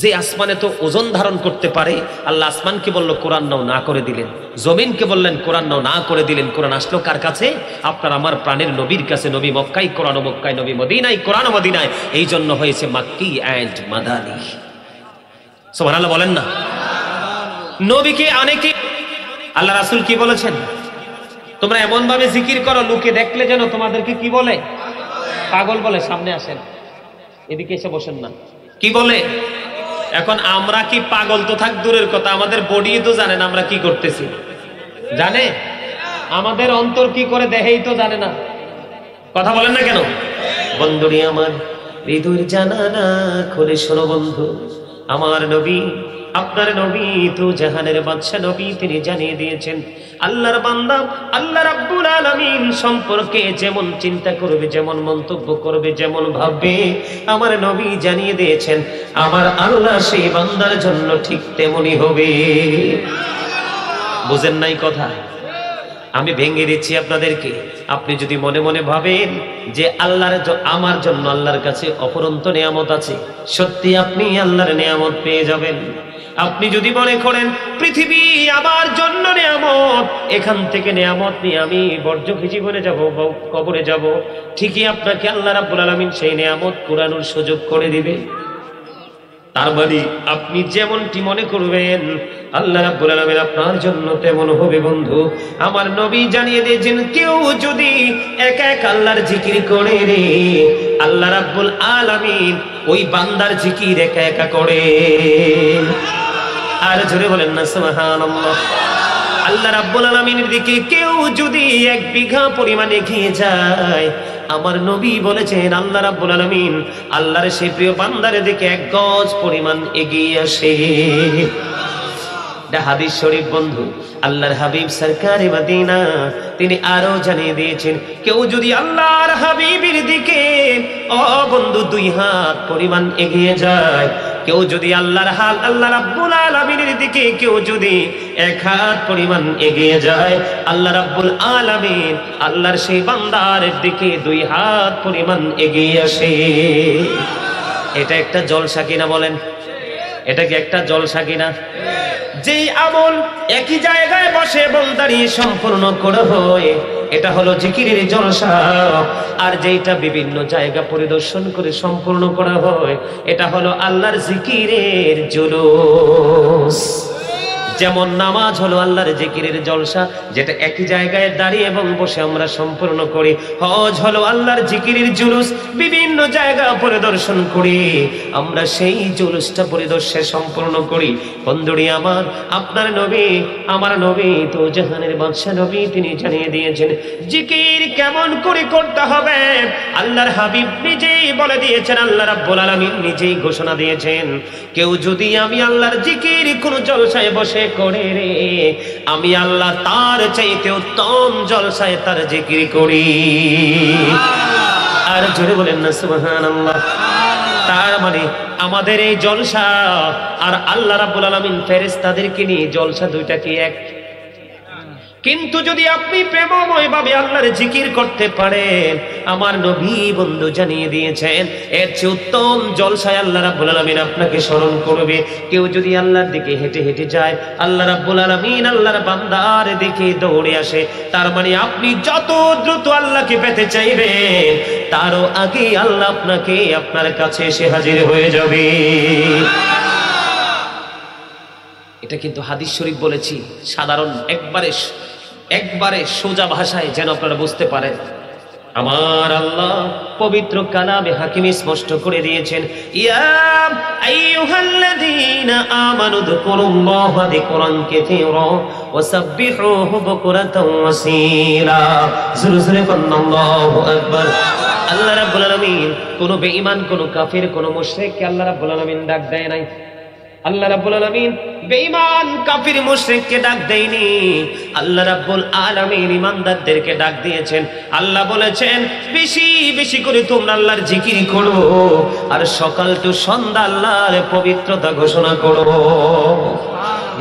যে আসমানে তো ওজন ধারণ করতে পারে, আল্লাহ আসমানকে বললো কোরআন নাও, না করে দিলেন। জমিনকে বললেন কোরআন নাও, না করে দিলেন। কোরআন আসলো কার কাছে? আপনার আমার প্রাণের নবীর কাছে। নবী মক্কায়, কোরআন মক্কায়, নবী মদিনায়, কোরআন মদিনায়। এই জন্য হয়েছে মাক্কি এন্ড মাদানী। সুবহানাল্লাহ বলেন না? নবীকে অনেকে, আল্লাহ রাসূল কি বলেছেন? তোমরা এমন ভাবে জিকির করো লোকে দেখলে যেন তোমাদেরকে কি বলে? পাগল বলে। সামনে আসেন, এদিকে এসে বসেন না। কি বলে? এখন আমরা কি পাগল তো থাক দূরের কথা, আমাদের বডি তো জানে না আমরা কি করতেছি। জানে? আমাদের অন্তর কি করে দেহেই তো জানে না। কথা বলেন না কেন? বন্ধুরি আমার হৃদয়ের জানালা খুলে শোনো বন্ধু, আমার নবী, আপনার নবী তো জাহানের বাদশা নবী, তিনি জানিয়ে দিয়েছেন আল্লাহর বান্দা আল্লাহ রাব্বুল আলামিন সম্পর্কে যেমন চিন্তা করবে, যেমন মন্তব্য করবে, যেমন ভাববে, আমার নবী জানিয়ে দিয়েছেন আমার আল্লাহ সেই বান্দার জন্য ঠিক তেমনই হবে। বুঝেন নাই কথা? আমি ভেঙে দিচ্ছি আপনাদেরকে। আপনি যদি মনে মনে ভাবেন যে আমার জন্য আল্লাহর কাছে অপরন্ত নিয়ামত আছে, সত্যি আপনি আল্লাহর নিয়ামত পেয়ে যাবেন। আপনি যদি মনে করেন পৃথিবী আমার জন্য নিয়ামত, এখান থেকে নিয়ামত নিয়ে আমি বর্জ্য জীবনে যাব, কবরে যাব, ঠিকই আপনাকে আল্লাহ রাব্বুল আলামিন সেই নিয়ামত কুরানোর সুযোগ করে দিবে। তার মানে আপনি যেমনটি মনে করবেন আল্লাহ রাব্বুল আলামিন আপনার জন্য তেমন হবে। বন্ধু, আমার নবী জানিয়ে দিয়েছেন, কেউ যদি একা একা আল্লাহর জিকির করে রে, আল্লাহ রাব্বুল আলামিন ওই বান্দার জিকির একা একা করে। আর জোরে বলেন না সুবহানাল্লাহ। আল্লাহ রাব্বুল আলামিনের দিকে কেউ যদি 1 বিঘা পরিমাণ এগিয়ে যায়, আমার নবী বলেছেন আল্লাহ রাব্বুল আলামিন আল্লাহর সেই প্রিয় বান্দার দিকে 1 গজ পরিমাণ এগিয়ে আসে। এটা হাদিস শরীফ বন্ধু। আল্লাহর হাবিব সরকারে মদিনা তিনি আরো জানিয়ে দিয়েছেন, কেউ যদি আল্লাহর হাবিবের দিকে বন্ধু 2 হাত পরিমাণ এগিয়ে যায়, কেউ যদি আল্লাহ রাব্বুল আলামিনের দিকে কেউ যদি 1 হাত পরিমাণ এগিয়ে যায়, আল্লাহ রাব্বুল আলামিন আল্লাহর সেই বান্দার দিকে 2 হাত পরিমাণ এগিয়ে আসে। এটা একটা জলসা কিনা বলেন? এটা কি একটা জলসা কিনা? যেই আমল একই জায়গায় বসে এবং দাঁড়িয়ে সম্পূর্ণ করা হয়, এটা হলো জিকিরের জলসা। আর যেটা বিভিন্ন জায়গা পরিদর্শন করে সম্পূর্ণ করা হয়, এটা হলো আল্লাহর জিকিরের জুলুস। যেমন নামাজ হলো আল্লাহর জিকিরের জলসা, যেটা একই জায়গায় দাঁড়িয়ে এবং বসে আমরা সম্পূর্ণ করি। হজ হলো আল্লাহর জিকিরের জুলুস, বিভিন্ন জায়গা পরিদর্শন করি, আমরা সেই জুলুসটা পরিদর্শন সম্পূর্ণ করি। বন্ধুরি আমার, আপনার নবী আমার নবী তো জাহানের বাদশা নবী, তিনি জানিয়ে দিয়েছেন জিকির কেমন করে করতে হবে। আল্লাহর হাবিব নিজেই বলে দিয়েছেন, আল্লাহ রাব্বুল আলামিন নিজেই ঘোষণা দিয়েছেন, কেউ যদি আমি আল্লাহর জিকির কোন জলসায় বসে করে রে, আমি আল্লাহ তার চাইতে উত্তম জলসায় তার জিকির করি। আর জোরে বলেন না সুবহানাল্লাহ। তার মানে আমাদের এই জলসা আর আল্লাহ রাব্বুল আলামিন ফেরেশতাদেরকে নিয়ে জলসা দুইটা কি এক? কিন্তু যদি আপনি প্রেমময় ভাবে আল্লাহর জিকির করতে পারেন, আমার নবী বন্ধু জানিয়ে দিয়েছেন এর চেয়ে উত্তম জলসায় আল্লাহ রাব্বুল আলামিন আপনাকে স্মরণ করবে। কেউ যদি আল্লাহর দিকে হেঁটে হেঁটে যায়, আল্লাহ রাব্বুল আলামিন আল্লাহর বান্দার দিকে দৌড়ে আসে। তার মানে আপনি যত দ্রুত আল্লাহকে পেতে চাইবেন, তারও আগে আল্লাহ আপনাকে আপনার কাছে এসে হাজির হয়ে যাবে। এটা কিন্তু হাদিস শরীফ বলেছি, সাধারণ একবারে সোজা ভাষায় যেন আপনারা বুঝতে পারেন। আমার আল্লাহ পবিত্র কালামে হাকিমে স্পষ্ট করে দিয়েছেন, ইয়া আইয়ুহাল্লাযীনা আমানু যকুরুল্লাহা যিকরান কাসীরা ওয়া সাব্বিহুহু বুকরাতাও ওয়া আসীলা। জোরে জোরে বলুন আল্লাহু আকবার। আল্লাহ রাব্বুল আলামিন কোন বেঈমান, কোন কাফির, কোন মুশরিককে আল্লাহ রাব্বুল আলামিন ডাক দেয় নাই। আল্লাহ রাব্বুল আলামিন বেঈমান কাফির মুশরিককে ডাক দেয়নি। আল্লাহ রাব্বুল আলামিন ঈমানদারদেরকে ডাক দিয়েছেন। আল্লাহ বলেছেন, বেশি বেশি করে তোমরা আল্লাহর জিকির করো, আর সকাল টু সন্ধ্যা আল্লাহর পবিত্রতা ঘোষণা করো।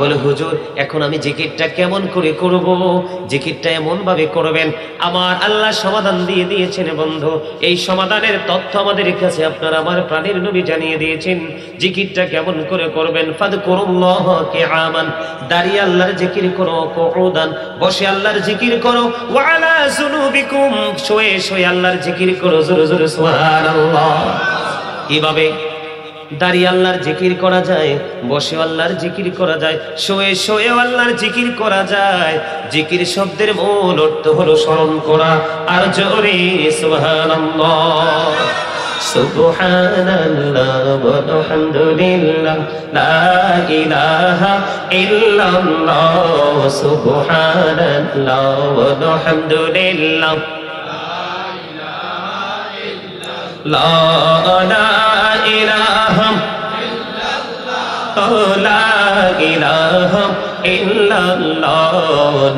বলে হুজুর, এখন আমি জিকিরটা কেমন করে করব? জিকিরটা এমন ভাবে করবেন। আমার আল্লাহ সমাধান দিয়ে দিয়েছেন বন্ধু। এই সমাধানের তথ্য আমাদের কাছে আপনার আমার প্রাণের নবী জানিয়ে দিয়েছেন। জিকিরটা কেমন করে করবেন? ফাযকুরুল্লাহ কিয়ামান, দাঁড়িয়ে আল্লাহর জিকির করো, কুউদান, বসে আল্লাহর জিকির করো, ওয়া আলা যুনুবিকুম, শুয়ে শুয়ে আল্লাহর জিকির করো। জোরে জোরে সুবহানাল্লাহ। কিভাবে দাঁড়িয়ে আল্লাহর জিকির করা যায়, বসে আল্লাহর জিকির করা যায়, শুয়ে শুয়ে আল্লাহর জিকির করা যায়। জিকির শব্দের মূল অর্থ হলো স্মরণ করা। আর জোরে সুবহানাল্লাহ। সুবহানাল্লাহ ওয়া হামদুলিল্লাহ, লা ইলাহা ইল্লাল্লাহ, সুবহানাল্লাহ ওয়া হামদুলিল্লাহ, লা ইলাহা ইল্লাল্লাহ, লা ইলাহা ইল্লাল্লাহ। ইল্লাল্লাহ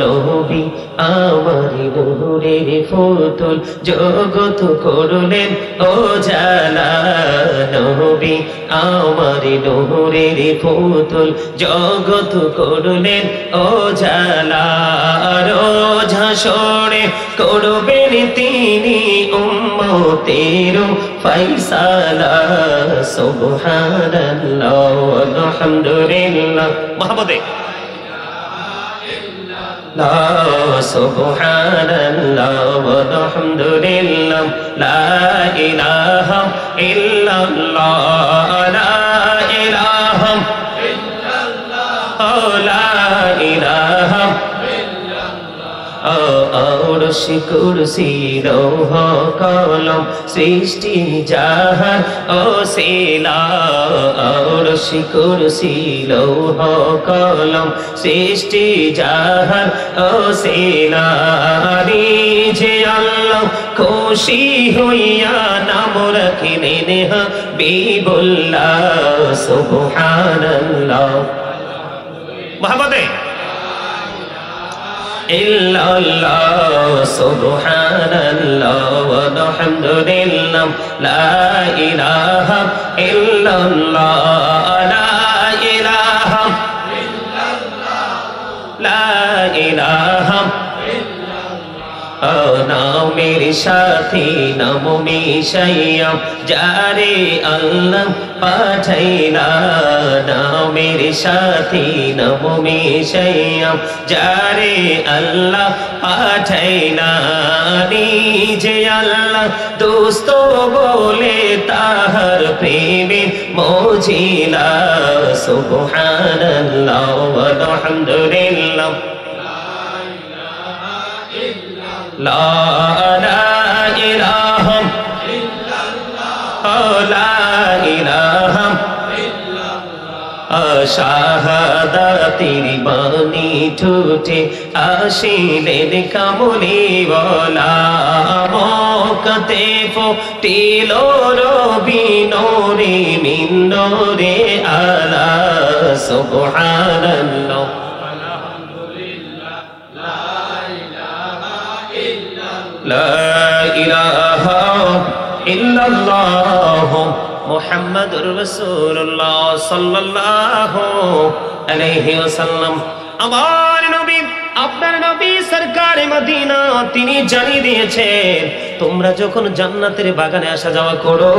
নবী আমার নূরের ফুতুল জগত করলেন ও জালা নবী আমার নূরের ফুতুল জগত করলেন ও জালা রোজ হাসরে করবেন তিনি উম্মতের ফায়সালা সুবহানাল্লাহ আলহামদুলিল্লাহ মুহাম্মদে লা সুবহানাল্লাহ ওয়ালহামদুলিল্লাহ লা ইলাহা ইল্লাল্লাহ লা ইলাহা ইল্লাল্লাহ লা ইলাহা আরশ কুরসি লৌহ কলম সৃষ্টি জাহান ওসিলা আরশ কুরসি লৌহ কলম সৃষ্টি জাহান ওসিলা নিজে আল্লাহ খুশি হইয়া নাম রাখিলেন হাবিবুল্লাহ সুবহানাল্লাহ মুহাম্মদে ইল্লাল্লাহ সুবহানাল্লাহ ওয়ালহামদুলিল্লাহ লা ইলাহা ইল্লাল্লাহ লা ইলাহা ইল্লাল্লাহ লা ইলাহা নামের সাথী নাম মিশাইয়া যারে আল্লাহ পাঠাইলা নামের সাথী নাম মিশাইয়া যারে আল্লাহ পাঠাইলা নিজে আল্লাহ দোস্ত বলে তাহার প্রেমে মজিলা সুবহানাল্লাহ ওয়ালহামদুলিল্লাহ লা ইলাহা ইল্লাল্লাহ লা ইলাহা ইল্লাল্লাহ শাহাদাতের বাণী ঠোঁটে আসিলেন কামলিওয়ালা মক্কাতে ফুটিল রবি নূরে মিন নূরে আলা সুবহানাল্লাহ লা ইলাহা ইল্লাল্লাহ মুহাম্মাদুর রাসূলুল্লাহ সাল্লাল্লাহু আলাইহি ওয়াসাল্লাম আমার নবী আপনার নবী সরকারে মদিনা তিনি জানিয়ে দিয়েছেন তোমরা যখন জান্নাতের বাগানে আসা যাওয়া করো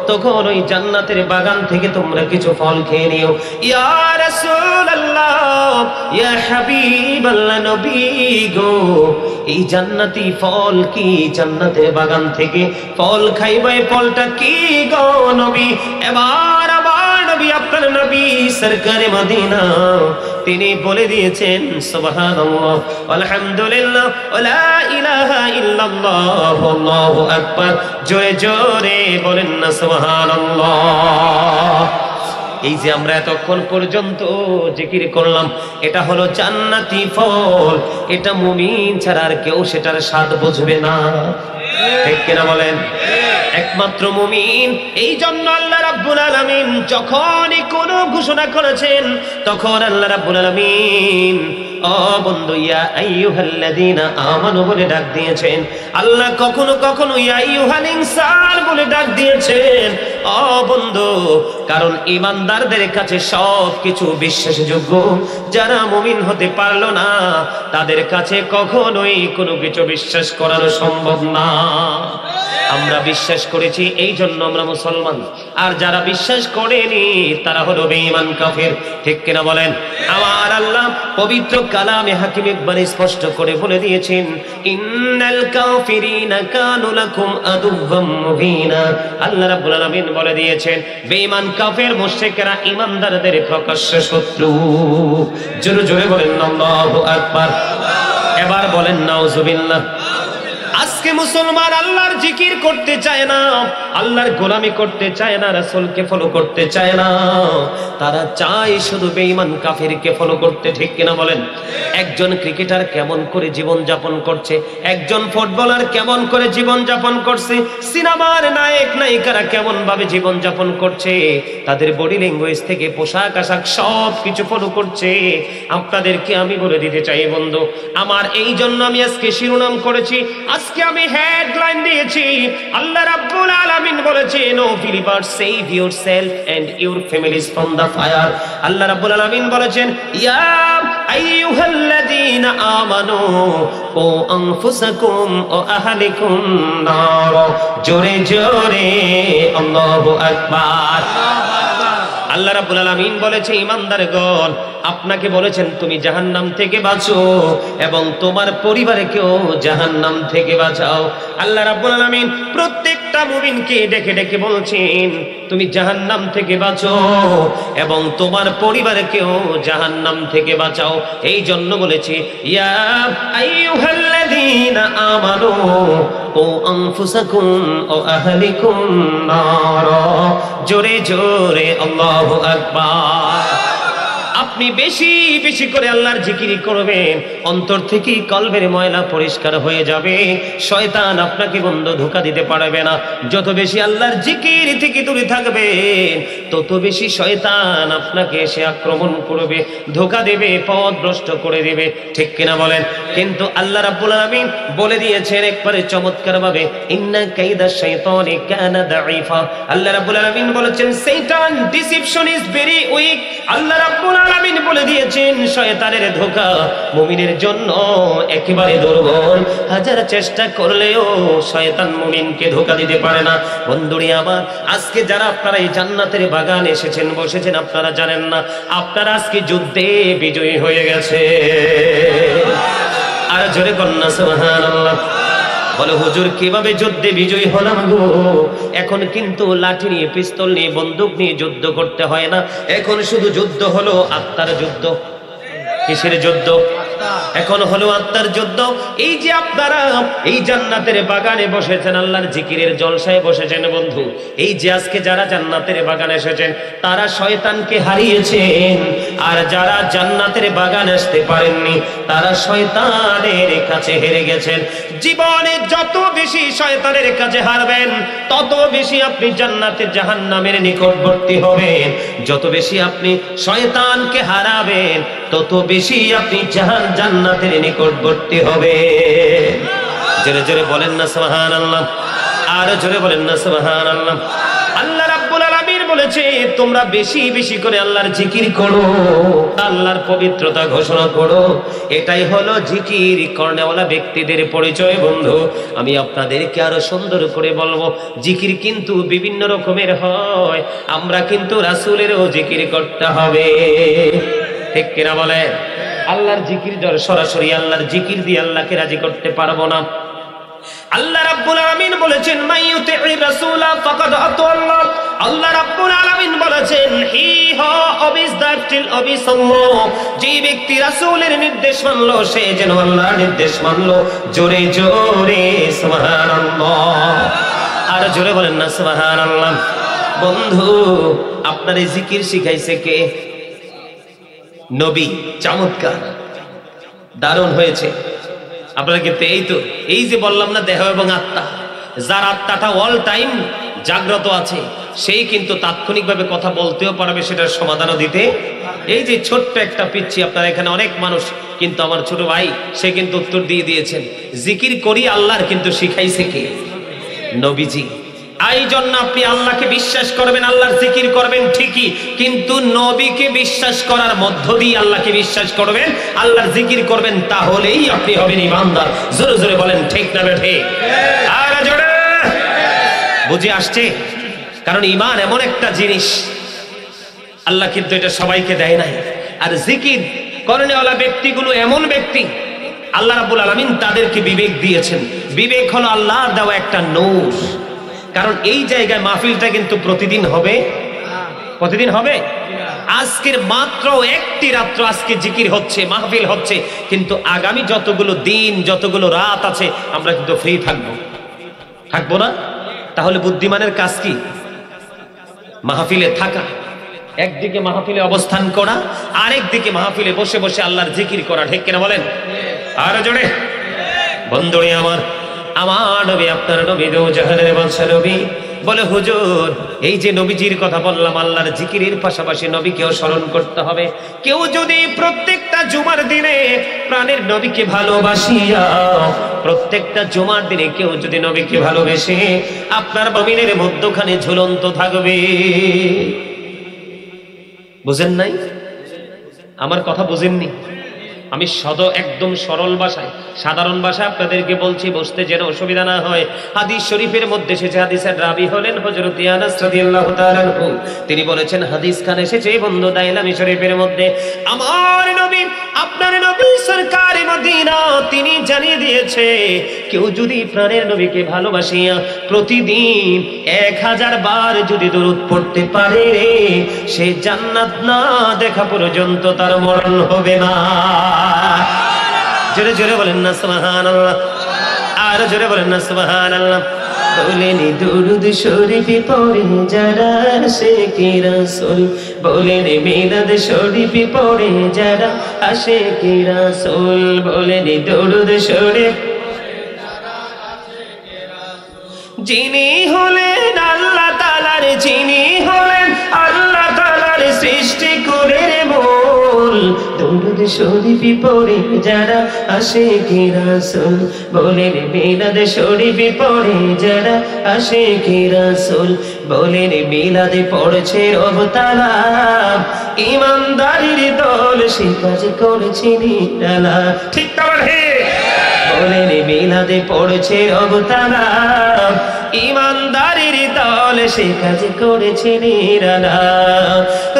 তখন ওই জান্নাতের বাগান থেকে তোমরা কিছু ফল খেয়ে নিও ইয়া রাসূলুল্লাহ ইয়া হাবিবাল্লাহ নবী গো এই জান্নাতি ফল কি জান্নাতের বাগান থেকে ফল খাইবে ফলটা কি গো নবী এবার আবার নবী আপনার নবী সরকারে মদিনা তিনি বলে দিয়েছেন সুবহানাল্লাহ আলহামদুলিল্লাহ ওয়া ইলাহা ইল্লাল্লাহ আল্লাহু আকবার জোরে জোরে বলেন না সুবহানাল্লাহ এই যে আমরা এতক্ষণ পর্যন্ত জিকির করলাম এটা হলো জান্নাতি ফল এটা মুমিন ছাড়া আর কেউ সেটার স্বাদ বুঝবে না ঠিক কিনা বলেন একমাত্র মুমিন এই জন্য আল্লাহ রাব্বুল আলামিন যখনই কোনো ঘোষণা করেছেন তখন আল্লাহ রাব্বুল আলামিন ও বন্ধু ইয়া আইয়ুহাল্লাযীনা আমানু বলে ডাক দিয়েছেন আল্লাহ কখনো কখনো ইয়া আইয়ুহাল ইনসান বলে ডাক দিয়েছেন ও বন্ধু কারণ ঈমানদারদের কাছে সবকিছু বিশ্বাসযোগ্য যারা মুমিন হতে পারলো না তাদের কাছে কখনোই কোনো কিছু বিশ্বাস করানো সম্ভব না আমরা বিশ্বাস করেছি এই জন্য আমরা মুসলমান আর যারা বিশ্বাস করেনি তারা হলো বেঈমান কাফের ঠিক কিনা বলেন আমার আল্লাহ পবিত্র কালামে হাকিম একবার স্পষ্ট করে বলে দিয়েছেন ইন্নাল কাফিরিনা কানু লাকুম আদুওয়াম মুবিনা আল্লাহ রাব্বুল আলামিন বলে দিয়েছেন বেঈমান কাফের মুশরিকরা ঈমানদারদের প্রকাশ্য শত্রু জোরে জোরে বলেন আল্লাহু আকবার এবার বলেন নাউজুবিল্লাহ আজকে মুসলমান আল্লাহর জিকির করতে চায় না, আল্লাহর গোলামি করতে চায় না, রাসূলকে ফলো করতে চায় না, তারা চায় শুধু বেঈমান কাফেরকে ফলো করতে। ঠিক কিনা বলেন? একজন ক্রিকেটার কেমন করে জীবন যাপন করছে, একজন ফুটবলার কেমন করে জীবন যাপন করছে, সিনেমার নায়ক নায়িকারা কেমন ভাবে জীবন যাপন করছে, তাদের বডি ল্যাঙ্গুয়েজ থেকে পোশাক আশাক সব কিছু ফলো করছে। আপনাদেরকে আমি বলে দিতে চাই বন্ধু আমার, এই জন্য আমি আজকে শিরোনাম করেছি, আজকে আমি হেডলাইন দিয়েছি, আল্লাহ রাব্বুল আলামিন বলেছেন, no believer save yourself and your families from the fire. আল্লাহ রাব্বুল আলামিন বলেছেন, ইয়া আইয়ুহাল্লাযীনা আমানু ও আনফুসাকুম ও আহলিকুম নার। জোরে জোরে আল্লাহু আকবার। আল্লাহ রাব্বুল আলামিন বলেছে, ঈমানদারগণ আপনাকে বলেছেন তুমি জাহান্নাম থেকে বাঁচো এবং তোমার পরিবারকেও জাহান্নাম থেকে বাঁচাও। আল্লাহ রাব্বুল আলামিন প্রত্যেকটা মুমিনকে ডেকে ডেকে বলছেন তুমি জাহান্নাম থেকে বাঁচো এবং তোমার পরিবারকেও জাহান্নাম থেকে বাঁচাও। এই জন্য বলেছি, ইয়া আইয়ুহাল্লাযীনা আমানু ও আনফুসাকুম ও আহলিকুম নার। জোরে জোরে আল্লাহু আকবার। আপনি বেশি বেশি করে আল্লাহর জিকির করবেন, অন্তর থেকে কলবের ময়লা পরিষ্কার হয়ে যাবে, শয়তান আপনাকে বন্ধু ধোঁকা দিতে পারবে না। যত বেশি আল্লাহর জিকির থেকে দূরে থাকবেন তত বেশি শয়তান আপনাকে এসে আক্রমণ করবে, ধোঁকা দেবে, পথ ভ্রষ্ট করে দেবে। ঠিক কিনা বলেন? কিন্তু আল্লাহ রাব্বুল আলামিন বলে দিয়েছেন একবারে চমৎকার ভাবে, ইন্না কাইদা শাইতানি কানা দাঈফা। আল্লাহ রাব্বুল আলামিন বলেছেন শয়তান ডিসিপশন ইজ ভেরি উইক। আল্লাহ রাব্বুল আলামিন বলে দিয়েছেন শয়তানের ধোঁকা মুমিনের জন্য একেবারে দুর্বল, হাজার চেষ্টা করলেও শয়তান মুমিনকে ধোঁকা দিতে পারে না। বন্ধুরি আমার, আজকে যারা আপনারা এই জান্নাতের বাগান এসেছেন বসেছেন আপনারা জানেন না, আপনারা আজকে যুদ্ধে বিজয়ী হয়ে গেছে। আর জোরে কন্যা সুবহানাল্লাহ। বলে হুজুর কিভাবে যুদ্ধে বিজয়ী হলাম গো? এখন কিন্তু লাঠি নিয়ে, পিস্তল নিয়ে, বন্দুক নিয়ে যুদ্ধ করতে হয় না, এখন শুধু যুদ্ধ হলো আত্মার যুদ্ধ। কিসের যুদ্ধ? এখন হলো আত্মার যুদ্ধ। এই যে আপনারা এই জান্নাতের বাগানে বসেছেন, আল্লাহর জিকিরের জলসায় বসেছেন বন্ধু, এই যে আজকে যারা জান্নাতের বাগানে এসেছেন তারা শয়তানকে হারিয়েছেন, আর যারা জান্নাতের বাগান আসতে পারেননি তারা শয়তানের কাছে হেরে গেছেন। জীবনে যত বেশি শয়তানের কাছে হারবেন তত বেশি আপনি জান্নাতের জাহান্নামের নিকটবর্তী হবেন। যত বেশি আপনি শয়তানকে হারাবেন তত বেশি আপনি জান্নাতের নিকটবর্তী হবেন। জোরে জোরে বলেন না সুবহানাল্লাহ, আর জোরে বলেন না সুবহানাল্লাহ। আল্লাহ রাব্বুল আলামিন বলেছে তোমরা বেশি বেশি করে আল্লাহর জিকির করো, আল্লাহর পবিত্রতা ঘোষণা করো। এটাই হলো জিকির করনেওয়ালা ব্যক্তিদের পরিচয় বন্ধু। আমি আপনাদেরকে আরো সুন্দর করে বলবো, জিকির কিন্তু বিভিন্ন রকমের হয়, আমরা কিন্তু রাসূলেরও জিকির করতে হবে। ঠিক কিনা বলে? আল্লাহর জিকির সরাসরি আল্লাহর জিকির দিয়ে আল্লাহকে রাজি করতে পারবো না। আল্লাহ রাব্বুল আলামিন বলেছেন মাইয়ুতি'র রাসূলা ফাকাদ আতাল্লাহ। আল্লাহ রাব্বুল আলামিন বলেছেন হি হা অবিস দ্যাটিল অবিসাল্লাহ। যে ব্যক্তি রাসূলের নির্দেশ মানলো সে যেন আল্লাহর নির্দেশ মানলো। জোরে জোরে সুবহানাল্লাহ, আর জোরে বলেন না সুবহানাল্লাহ। বন্ধু আপনার এই জিকির শিখাইছে কে? নবী। চমৎকার, দারুণ হয়েছে। আপনারা কিন্তু এই যে বললাম না দেহ এবং আত্মা, যার আত্মাটা অল টাইম জাগ্রত আছে সেই কিন্তু তাৎক্ষণিকভাবে কথা বলতেও পারবে, সেটার সমাধানও দিতে। এই যে ছোট্ট একটা পিচ্ছি, আপনারা এখানে অনেক মানুষ, কিন্তু আমার ছোট ভাই সে কিন্তু উত্তর দিয়ে দিয়েছেন। জিকির করি আল্লাহর কিন্তু শিখাইছে কে? নবীজি। এই জন্য আপনি আল্লাহকে বিশ্বাস করবেন, আল্লাহর জিকির করবেন ঠিকই, কিন্তু নবীকে বিশ্বাস করার মধ্য দিয়ে আল্লাহকে বিশ্বাস করবেন, আল্লাহর জিকির করবেন, তাহলেই আপনি হবেন ঈমানদার। জোরে জোরে বলেন ঠিক না ঠিক? আর জোরে বুঝে আসছে? কারণ ঈমান এমন একটা জিনিস আল্লাহ কিন্তু এটা সবাইকে দেয় নাই। আর জিকির করনেওয়ালা ব্যক্তিগুলো এমন ব্যক্তি আল্লাহ রাব্বুল আলামিন তাদেরকে বিবেক দিয়েছেন। বিবেক হলো আল্লাহর দেওয়া একটা নূর। কারণ এই জায়গায় মাহফিলটা কিন্তু প্রতিদিন হবে, প্রতিদিন হবে। আজকের মাত্র একটি রাত্র আজকে জিকির হচ্ছে, মাহফিল হচ্ছে, কিন্তু আগামী যতগুলো দিন যতগুলো রাত আছে আমরা কিন্তু ফ্রি থাকবো না? তাহলে বুদ্ধিমানের কাজ কি? মাহফিলে থাকা, একদিকে মাহফিলে অবস্থান করা, আরেকদিকে মাহফিলে বসে বসে আল্লাহর জিকির করা। ঠিক কিনা বলেন? আরো জোরে। বন্ধুরে আমার নবী, আপনার নবী দো জাহানের বাদশা নবী বলে, হুজুর এই যে নবীজির কথা বললাম, আল্লাহর জিকিরের পাশাপাশি নবীকেও স্মরণ করতে হবে। কেউ যদি প্রত্যেকটা জুমার দিনে প্রাণের নবীকে ভালোবাসিয়া, প্রত্যেকটা জুমার দিনে কেউ যদি নবীকে ভালোবেসে, আপনার জমিনের মধ্যখানে ঝুলন্ত থাকবে। বুঝেন নাই? আমার কথা বুঝেননি? আমি একদম সরল ভাষায়, সাধারণ ভাষায় আপনাদেরকে বলছি, বুঝতে যেন অসুবিধা না হয়। হাদিস শরীফের মধ্যে এসেছে, হাদিসের রাবি হলেন হযরত আনাস রাদিয়াল্লাহু তাআলা আনহু। তিনি বলেছেন, হাদিস খান এসেছে বন্ধু দাইলামি শরীফের মধ্যে, আমার নবী, আপনার নবী সরকারে মদিনা, তিনি জানিয়ে দিয়েছে, কেউ যদি প্রাণের নবীকে ভালোবাসিয়া প্রতিদিন 1000 বার যদি দরুদ পড়তে পারে, সে জান্নাত না দেখা পর্যন্ত তার মরণ হবে না। জোরে জোরে বলেন না সুবহানাল্লাহ, আর জোরে বলেন না সুবহানাল্লাহ। বলেনি দুরুদ শরীফ পড়ে যারা আশিকে রাসূল, বলেনি মিলাদ শরীফ পড়ে যারা আশিকে রাসূল, বলেনি দুরুদ শরীফ যিনি হলেন আল্লাহ তাআলার, যিনি হলেন আল্লাহ তাআলার সৃষ্টি করে মূল, দুরুদ শরীফ পড়ে যারা আশিকে রাসূল, বলেন মিলাদ শরীফ পড়ে যারা আশিকে রাসূল, বলেন মিলাদে পড়ছে রব তাআলা, ঈমানদারির দল সে কাজ করেছে নিরালা। ঠিক তাহলে বলেন মিলাদে পড়ছে রব তাআলা, ঈমানদারির দল সে কাজ করেছে নিরালা।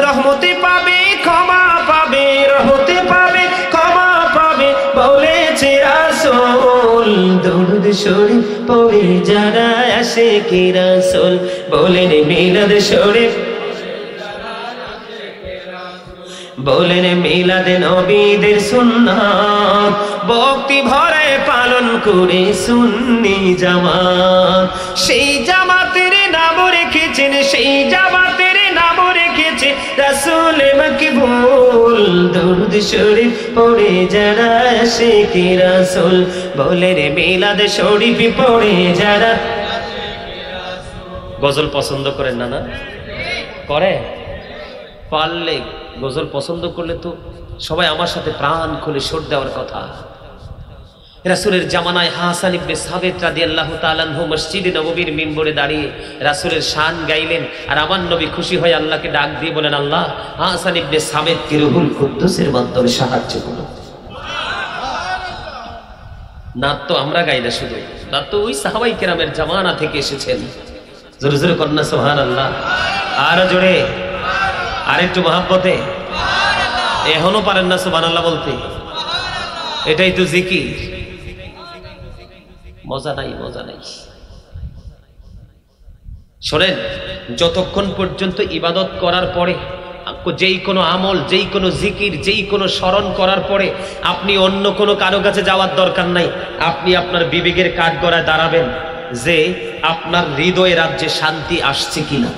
রহমতে পাবে ক্ষমা পাবে, রহমতে পাবে ক্ষমা পাবে বলেছে রাসূল, দুরুদ শরীফ পড়ে যারা আশিকে রাসূল, বলেন মিলাদ শরীফ, বলেন মিলাদ নবীদের সুন্নাত, ভক্তি ভরে পালন করে সুন্নি জামাত, সেই জামাতের নাম রেখেছেন, সেই জামাতের নাম রেখেছে রাসূল মকবুল, দুরুদ শরীফ পড়ে যারা আশিকে রাসূল, বলেন মিলাদ শরীফ পড়ে যারা। গজল পছন্দ করেন না? না করে? পারলে গজল পছন্দ করলে তো সবাই আমার সাথে প্রাণ খুলে সুর দেওয়ার কথা। রাসূলের জামানায় হাসান ইবনে সাবিত রাদিয়াল্লাহু তাআলা আনহু মসজিদে নববীর মিম্বরে দাঁড়িয়ে রাসূলের শান গাইলেন, আর আমার নবী খুশি হয়ে আল্লাহকে ডাক দিয়ে বলেন, আল্লাহ হাসান ইবনে সাবিতকে রূহুল কুদ্দুসের মাধ্যমে সাহায্য করো। নাত তো আমরা গাই না, শুধু নাত তো ওই সাহাবায়ে কেরামের জামানা থেকে এসেছেন। জোরে জোরে কন্যা সুবহানাল্লাহ, আর জোরে, আরেকটু মহাব্বতে। এখনো পারেন না সুবহানাল্লাহ বলতে? এটাই তো জিকির। মজা নাই, মজা নাই। শোনেন, যতক্ষণ পর্যন্ত ইবাদত করার পরে, যেই কোনো আমল, যেই কোনো জিকির, যেই কোনো স্মরণ করার পরে আপনি অন্য কোনো কারো কাছে যাওয়ার দরকার নাই। আপনি আপনার বিবেকের কাঠগড়ায় দাঁড়াবেন যে আপনার হৃদয়ে রাজ্যে শান্তি আসছে কিনা।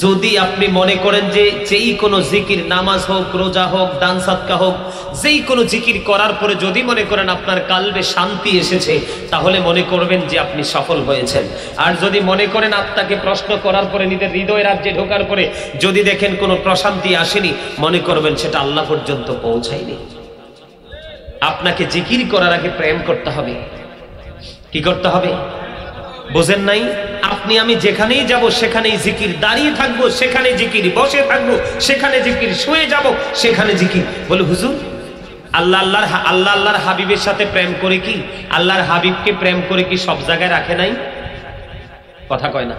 যদি আপনি মনে করেন যে যেই কোনো জিকির, নামাজ হোক, রোজা হোক, দান সাদকা হোক, যেই কোনো জিকির করার পরে যদি মনে করেন আপনার কালবে শান্তি এসেছে, তাহলে মনে করবেন যে আপনি সফল হয়েছেন। আর যদি মনে করেন আত্মাকে প্রশ্ন করার পরে, নিজের হৃদয় রাজ্যে ঢোকার পরে যদি দেখেন কোনো প্রশান্তি আসেনি, মনে করবেন সেটা আল্লাহ পর্যন্ত পৌঁছায়নি। আপনাকে জিকির করার আগে প্রেম করতে হবে। কি করতে হবে? বুঝেন নাই? আপনি আমি যেখানেই যাব সেখানেই জিকির, দাঁড়িয়ে থাকবো সেখানে জিকির, বসে থাকবো সেখানে জিকির, শুয়ে যাব সেখানে জিকির। বলে হুজুর, আল্লাহর হাবিবের সাথে প্রেম করে কি, আল্লাহর হাবিবকে প্রেম করে কি সব জায়গায় রাখে নাই? কথা কয় না।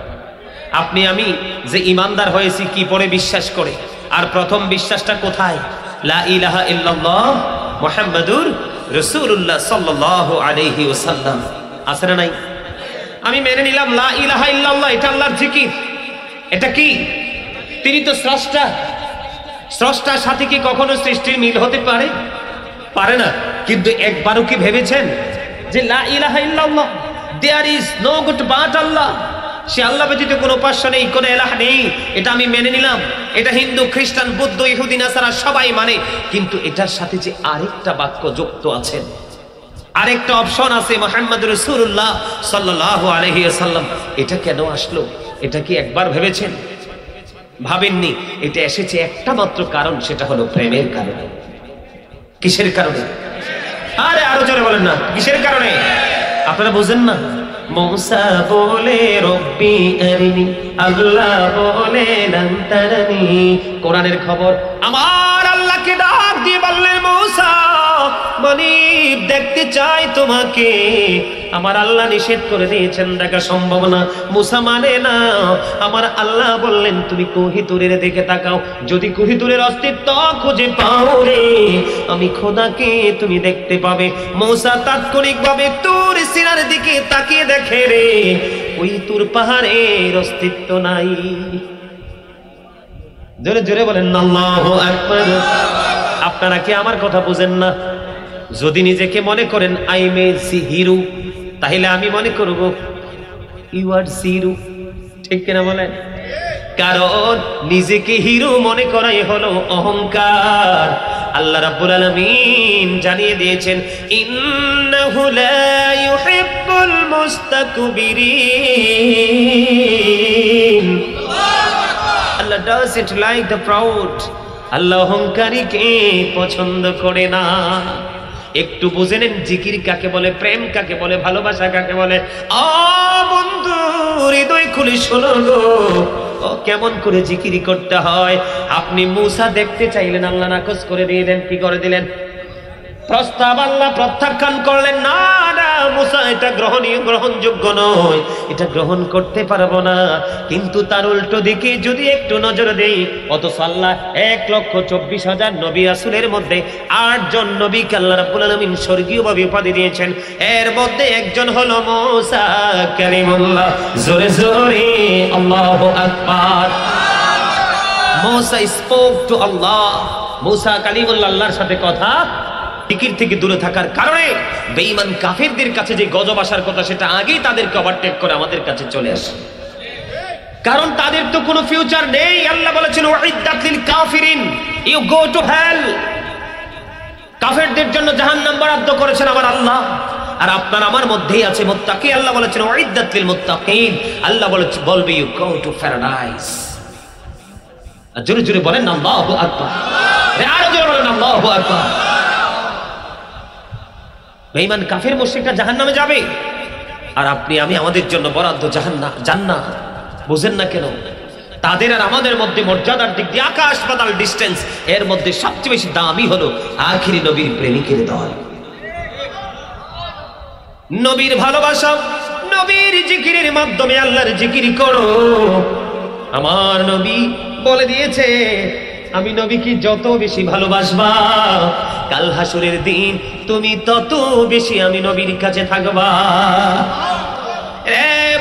আপনি আমি যে ইমানদার হয়েছি কি পরে বিশ্বাস করে, আর প্রথম বিশ্বাসটা কোথায়? লা ইলাহা ইল্লাল্লাহ মুহাম্মাদুর রাসূলুল্লাহ সাল্লাল্লাহু আলাইহি ওয়াসাল্লাম। আছে না নাই? আমি মেনে নিলাম লা ইলাহা ইল্লাল্লাহ, এটা আল্লাহর জিকির। এটা কি? তিনি তো স্রষ্টা, স্রষ্টার সাথে কি কখনো সৃষ্টির মিল হতে পারে? পারে না। কিন্তু একবারও কি ভেবেছেন যে লা ইলাহা ইল্লাল্লাহ, there is no god but Allah, সে আল্লাহ ব্যতীত কোনো উপাস্য নেই, কোনো ইলাহ নেই, এটা আমি মেনে নিলাম। এটা হিন্দু, খ্রিস্টান, বৌদ্ধ, ইহুদি, নাসারা সবাই মানে। কিন্তু এটার সাথে যে আরেকটা বাক্য যুক্ত আছেন, আরেকটা অপশন আছে, মুহাম্মদ রাসূলুল্লাহ সাল্লাল্লাহু আলাইহি ওয়াসাল্লাম, এটা কেন আসলো? এটা কি একবার ভেবেছেন? ভাবেননি। এটা এসেছে একটা মাত্র কারণ, সেটা হলো প্রেমের কারণে। কিসের কারণে? আরে আরো জোরে বলেন না, কিসের কারণে? আপনারা বুঝেন না? মুসা বলে রব্বি আরিনি, আল্লাহ বলে লান তারানি। কোরআনের খবর, আমার আল্লাহকে ডাক দিয়ে বললেন মুসা মানে দেখতে চাই তোমাকে। আমার আল্লাহ নিষেধ করে দিয়েছেন, দেখা সম্ভব না। মুসা মানে না। আমার আল্লাহ বললেন তুমি কোহিতুরের দিকে তাকাও, যদি কোহিতুরের অস্তিত্ব খুঁজে পাও রে, আমি খোদাকে তুমি দেখতে পাবে। মুসা তাৎক্ষণিকভাবে তুর সিনার দিকে তাকিয়ে দেখে রে, ওই তুর পাহাড়ের অস্তিত্ব নাই। জোরে জোরে বলেন আল্লাহু আকবার। আপনারা কি আমার কথা বুঝেন না? যদি নিজেকে মনে করেন আই মে সি হিরো, তাহলে আমি মনে করব ইউ আর জিরো। ঠিক কিনা বলেন? কারণ নিজেকে হিরো মনে করাই হলো অহংকার। আল্লাহ রাব্বুল আলামিন জানিয়ে দিয়েছেন, ইন্নাহু লা ইউহিব্বুল মুস্তাকবিরিন। Allah doesn't like the proud. আল্লাহ অহংকারীকে পছন্দ করে না। একটু বুঝে নেন জিকির কাকে বলে, প্রেম কাকে বলে, ভালোবাসা কাকে বলে। বন্ধু হৃদয় খুলে শোনো গো, কেমন করে জিকিরি করতে হয়। আপনি মুসা দেখতে চাইলেন, আল্লাহ নাকচ করে দিয়ে দেন। কি করে দিলেন? প্রস্তাব আল্লাহ প্রত্যাখ্যান করলেন, না না মুসা এটা গ্রহণযোগ্য নয়, এটা গ্রহণ করতে পারবো না। কিন্তু তার উল্টো দিকে যদি একটু নজর দেই, অথচ আল্লাহ 1,24,000 নবী রাসূলের মধ্যে 8 জন নবীকে আল্লাহ রাব্বুল আলামিন স্বর্গীয়ভাবে উপাধি দিয়েছেন। এর মধ্যে একজন হলো মুসা কালিমুল্লাহ। জোরে জোরে আল্লাহু আকবার। মুসা স্পোক টু আল্লাহ। মুসা কালিমুল্লাহ আল্লাহর সাথে কথা। জিকির থেকে দূরে থাকার কারণে বেঈমান কাফেরদের কাছে যে গজব আসার কথা, সেটা আগেই তাদেরকে ওভারটেক করে আমাদের কাছে চলে আসে। কারণ তাদের তো কোনো ফিউচার নেই। আল্লাহ বলেছেন উইদ্দাত লিল কাফিরিন, ইউ গো টু হেল। কাফেরদের জন্য জাহান্নাম বরাদ্দ করেছেন আমার আল্লাহ। আর আপনার আমার মধ্যেই আছে মুত্তাকি। আল্লাহ বলেছেন উইদ্দাত লিল মুত্তাকিন। আল্লাহ বলবে ইউ গো টু প্যারাডাইস। আর জোরে জোরে বলেন আল্লাহু আকবার। আরো জোরে বলেন আল্লাহু আকবার। বেঈমান কাফের মুশরিকরা জাহান্নামে যাবে, আর আপনি আমি আমাদের জন্য বরাদ্দ জান্নাত। বুঝেন না কেন? তাদের আর আমাদের মধ্যে মর্যাদার দিক দিয়ে আকাশ পাতাল ডিস্টেন্স। এর মধ্যে সবচেয়ে বেশি দামি হলো আখিরি নবীর প্রেমিকের দল, নবীর ভালোবাসা। নবীর জিকিরের মাধ্যমে আল্লাহর জিকির করো। আমার নবী বলে দিয়েছে, আমি নবীকে যত বেশি ভালোবাসবা, কাল হাসরের দিন তুমি তত বেশি আমি নবীর কাছে থাকবা।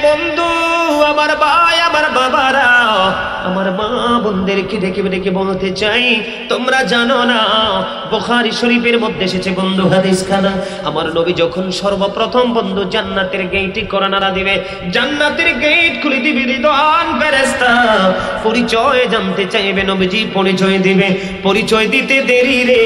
বন্ধু, আমার ভাই, আমার বাবারা, আমার মা বোনদেরকে ডেকে ডেকে বলতে চাই, তোমরা জানো না বুখারী শরীফের মধ্যে এসেছে বন্ধু হাদিসখানা, আমার নবী যখন সর্বপ্রথম বন্ধু জান্নাতের গেটে করোনারা দিবে, জান্নাতের গেট খুলে দিবে রিদওয়ান ফেরেশতা, পরিচয় জানতে চাইবে, নবীজি পরিচয় দিবে, পরিচয় দিতে দেরি রে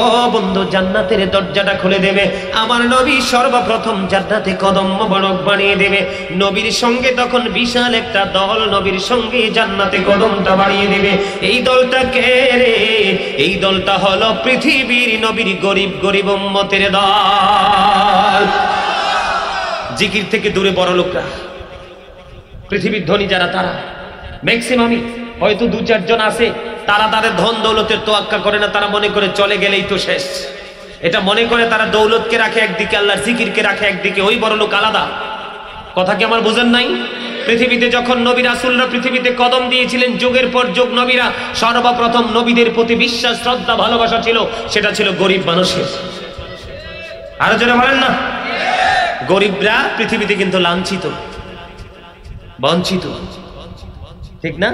ও বন্ধু জান্নাতের দরজাটা খুলে দেবে, আমার নবী সর্বপ্রথম জান্নাতে কদম মোবারক বানিয়ে দেবে, নবীর সঙ্গে তখন বিশাল একটা দল নবীর সঙ্গে জান্নাতে কদমটা বাড়িয়ে দেবে। এই দলটা কে রে? এই দলটা হলো পৃথিবীর নবীর গরিব গরিব উম্মতের দল। জিকির থেকে দূরে বড় লোকরা, পৃথিবীর ধনী যারা, তারা ম্যাক্সিমামই হয়তো 2-4 জন আছে, তারা তাদের ধন দৌলতের তোয়াক্কা করে না, তারা মনে করে চলে গেলেই তো শেষ। এটা মনে করে তারা দৌলতকে রাখে একদিকে, আল্লাহর জিকিরকে রাখে একদিকে। ওই বড় লোক আলাদা। কথা কি আমার বোঝেন নাই? পৃথিবীতে যখন নবী রাসূলরা পৃথিবীতে কদম দিয়েছিলেন, যুগের পর যুগ নবীরা সর্বপ্রথম নবীদের প্রতি বিশ্বাস, শ্রদ্ধা, ভালোবাসা ছিল, সেটা ছিল গরিব মানুষের। আরো জোরে বলেন না। গরিবরা পৃথিবীতে কিন্তু লাঞ্ছিত, বঞ্চিত, ঠিক না?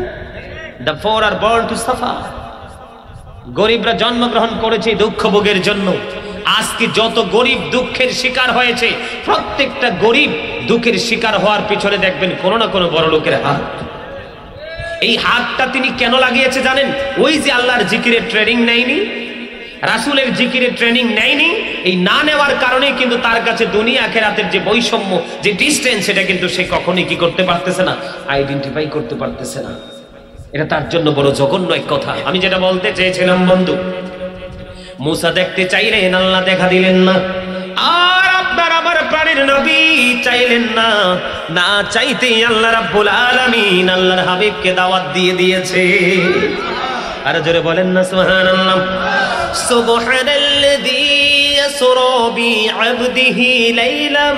The poor are born to suffer. গরিবরা জন্মগ্রহণ করেছে দুঃখ ভোগের জন্য। আজকে যত গরিব দুঃখের শিকার হয়েছে, প্রত্যেকটা গরিব দুঃখের শিকার হওয়ার পিছনে দেখবেন কোনো না কোনো বড় লোকের হাত। এই হাতটা তিনি কেন লাগিয়েছে জানেন? ওই যে আল্লাহর জিকিরের ট্রেনিং নেয়নি, রাসূলের জিকিরের ট্রেনিং নেয়নি, এই না নেওয়ার কারণে কিন্তু তার কাছে দুনিয়া আখিরাতের যে বৈষম্য, যে ডিসটেন্স, সেটা কিন্তু সে কখনোই কি করতে পারতেছে না, আইডেন্টিফাই করতে পারতেছে না। এটা তার জন্য বড় জঘন্য এক কথা। আমি যেটা বলতে চেয়েছিলাম বন্ধু, মুসা দেখতে চাইলেন, আল্লাহ দেখা দিলেন না। আর আপনার আমার প্রাণের নবী চাইলেন না, না চাইতেই আল্লাহ রাব্বুল আলামিন আল্লাহর হাবিবকে দাওয়াত দিয়ে দিয়েছে। আর জোরে বলেন না সুবহানাল্লাহ। সুবহানাল্লাযী ইয়াসরা বিআবদিহি লাইলাম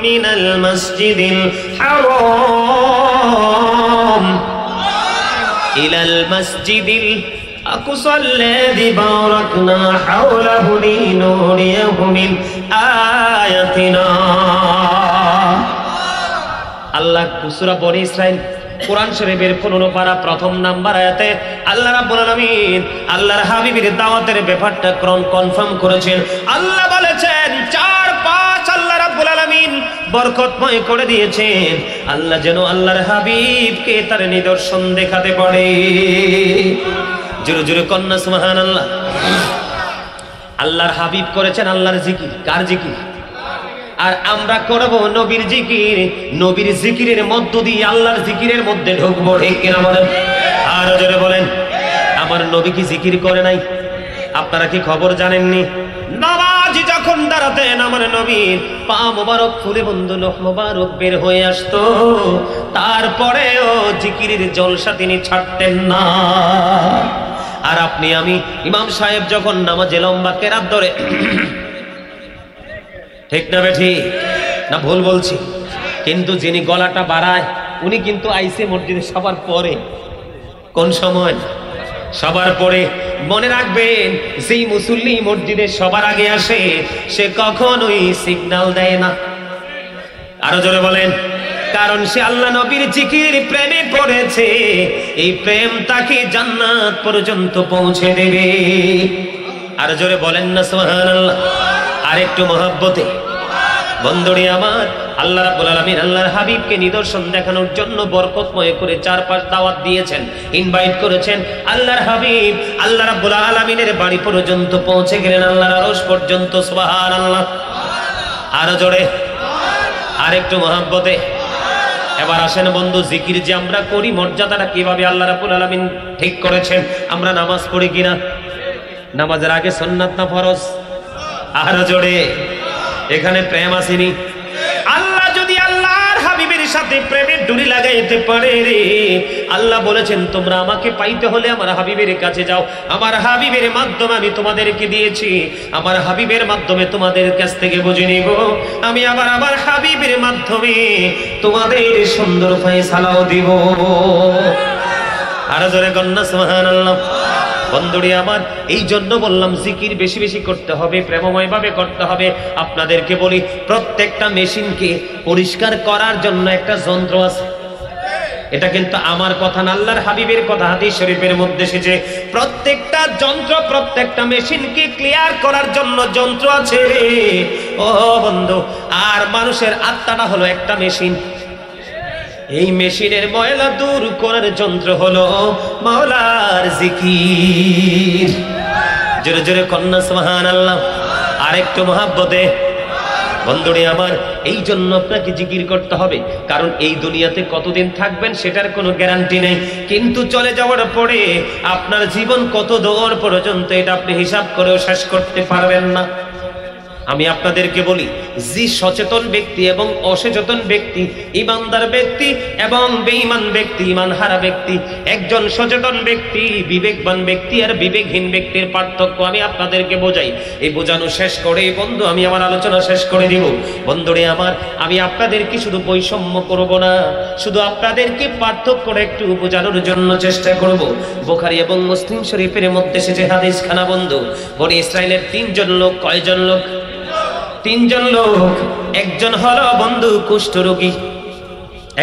মিনাল মাসজিদিল হারাম ইলাল মাসজিদিল أقصى الذي باركنا حوله لنريه من آياتنا। আল্লাহ সূরা বনী ইসরাইল কোরআন শরীফের 15 পারা 1 নাম্বার আয়াতে আল্লাহ রাব্বুল আলামিন আল্লাহর হাবিবের দাওয়াতের ব্যাপারটা কনফার্ম করেছেন। আল্লাহ বলেছেন 4-5 আল্লাহ রাব্বুল আলামিন বরকতময় করে দিয়েছেন। আল্লাহ যেন আল্লাহর হাবিবকে তার নিদর্শন দেখাতে পারে। জোরে জোরে কন্যা সুবহানাল্লাহ। আল্লাহর হাবিব করেছেন আল্লাহর জিকির। কার জিকির? আর আমরা করব নবীর জিকির। নবীর জিকিরের মধ্য দিয়ে আল্লাহর জিকিরের মধ্যে ঢুকবো, ঠিক কিনা বলেন? আর জোরে বলেন। আমার নবী কি জিকির করে নাই? আপনারা কি খবর জানেননি? নামাজ যখন দাঁড়াতেন আমার নবীর পা মোবারক ফুলে বন্ধু লোহ মোবারক বের হয়ে আসতো, তারপরেও জিকিরের জলসা তিনি ছাড়তেন না। আর আপনি আমি ইমাম সাহেব যখন নামাজে লম্বা কেরাত ধরে, ঠিক না বেঠি না ভুল বলছি? কিন্তু যিনি গলাটা বাড়ায় উনি কিন্তু আইসে মসজিদে সবার পরে। কোন সময়? সবার পরে। মনে রাখবেন, যেই মুসল্লি মসজিদে সবার আগে আসে সে কখনোই সিগন্যাল দেয় না। আরো জোরে বলেন। কারণ সে আল্লাহ নবীর জিকির প্রেমে পড়েছে। এই প্রেম তাকে জান্নাত পর্যন্ত পৌঁছে দেবে। আর জোরে বলেন না সুবহানাল্লাহ। আর একটু মহব্বতে বন্ধুরে আমার, আল্লাহ রাব্বুল আলামিন আল্লাহর হাবিবকে নিদর্শন দেখানোর জন্য বরকতময় করে 4-5 দাওয়াত দিয়েছেন, ইনভাইট করেছেন। আল্লাহর হাবিব আল্লাহ রাব্বুল আলামিনের বাড়ি পর্যন্ত পৌঁছে গেলেন, আল্লাহর আরশ পর্যন্ত। সুবহানাল্লাহ। আরো জোরে, আর একটু মহব্বতে। এবার আসেন বন্ধু, জিকির যে আমরা করি মর্যাদাটা কিভাবে আল্লাহ রাব্বুল আলামিন ঠিক করেছেন। আমরা নামাজ পড়ি কিনা? নামাজের আগে সুন্নাত না ফরজ? আরো জোরে। এখানে প্রেম আসেনি? আল্লাহ যদি আল্লাহর হাবিবের সাথে প্রেমের ডুরি লাগাইতে পারে রে, আল্লাহ বলেছেন তোমরা আমাকে পাইতে হলে আমার হাবিবের কাছে যাও। আমার হাবিবের মাধ্যমে আমি তোমাদেরকে দিয়েছি, আমার হাবিবের মাধ্যমে তোমাদের কাছ থেকে বুঝে নিব। আমি আবার আমার হাবিবের মাধ্যমে তোমাদের সুন্দর ফয়সালাও দিব। আর জোরে কন্যা সুবহানাল্লাহ। বন্ধুরে আমার, এই জন্য বললাম জিকির বেশি বেশি করতে হবে, প্রেমময় ভাবে করতে হবে। আপনাদেরকে বলি, প্রত্যেকটা মেশিনকে পরিষ্কার করার জন্য একটা যন্ত্র আছে। এটা কিন্তু আমার কথা না, আল্লাহর হাবিবের কথা। হাদিস শরীফের মধ্যে এসেছে প্রত্যেকটা যন্ত্র, প্রত্যেকটা মেশিনকে ক্লিয়ার করার জন্য যন্ত্র আছে রে ও বন্ধু। আর মানুষের আত্মাটা হলো একটা মেশিন। এই মেশিনের ময়লা দূর করার যন্ত্র হলো মাওলার জিকির। জোরে জোরে কন্যা সুবহানাল্লাহ। আর একটু মহব্বতে বন্ধুরে আমার, এই জন্য আপনাকে জিকির করতে হবে। কারণ এই দুনিয়াতে কতদিন থাকবেন সেটার কোনো গ্যারান্টি নেই, কিন্তু চলে যাওয়ার পরে আপনার জীবন কত দূর পর্যন্ত এটা আপনি হিসাব করেও শেষ করতে পারবেন না। আমি আপনাদেরকে বলি, যে সচেতন ব্যক্তি এবং অসচেতন ব্যক্তি, ইমানদার ব্যক্তি এবং বেঈমান ব্যক্তি, ইমানহারা ব্যক্তি, একজন সচেতন ব্যক্তি, বিবেকবান ব্যক্তি আর বিবেকহীন ব্যক্তির পার্থক্য আমি আপনাদেরকে বোঝাই। এই বোঝানো শেষ করে বন্ধু আমি আমার আলোচনা শেষ করে দিব। বন্ধুরে আমার, আমি আপনাদেরকে শুধু বৈষম্য করব না, শুধু আপনাদেরকে পার্থক্যটা একটু বোঝানোর জন্য চেষ্টা করব। বুখারী এবং মুসলিম শরীফের মধ্যে এসেছে হাদিস খানা বন্ধু। বনি ইসরাইলের 3 জন লোক। কয়জন লোক? 3 জন লোক। একজন হলো বন্ধু কুষ্ঠরোগী।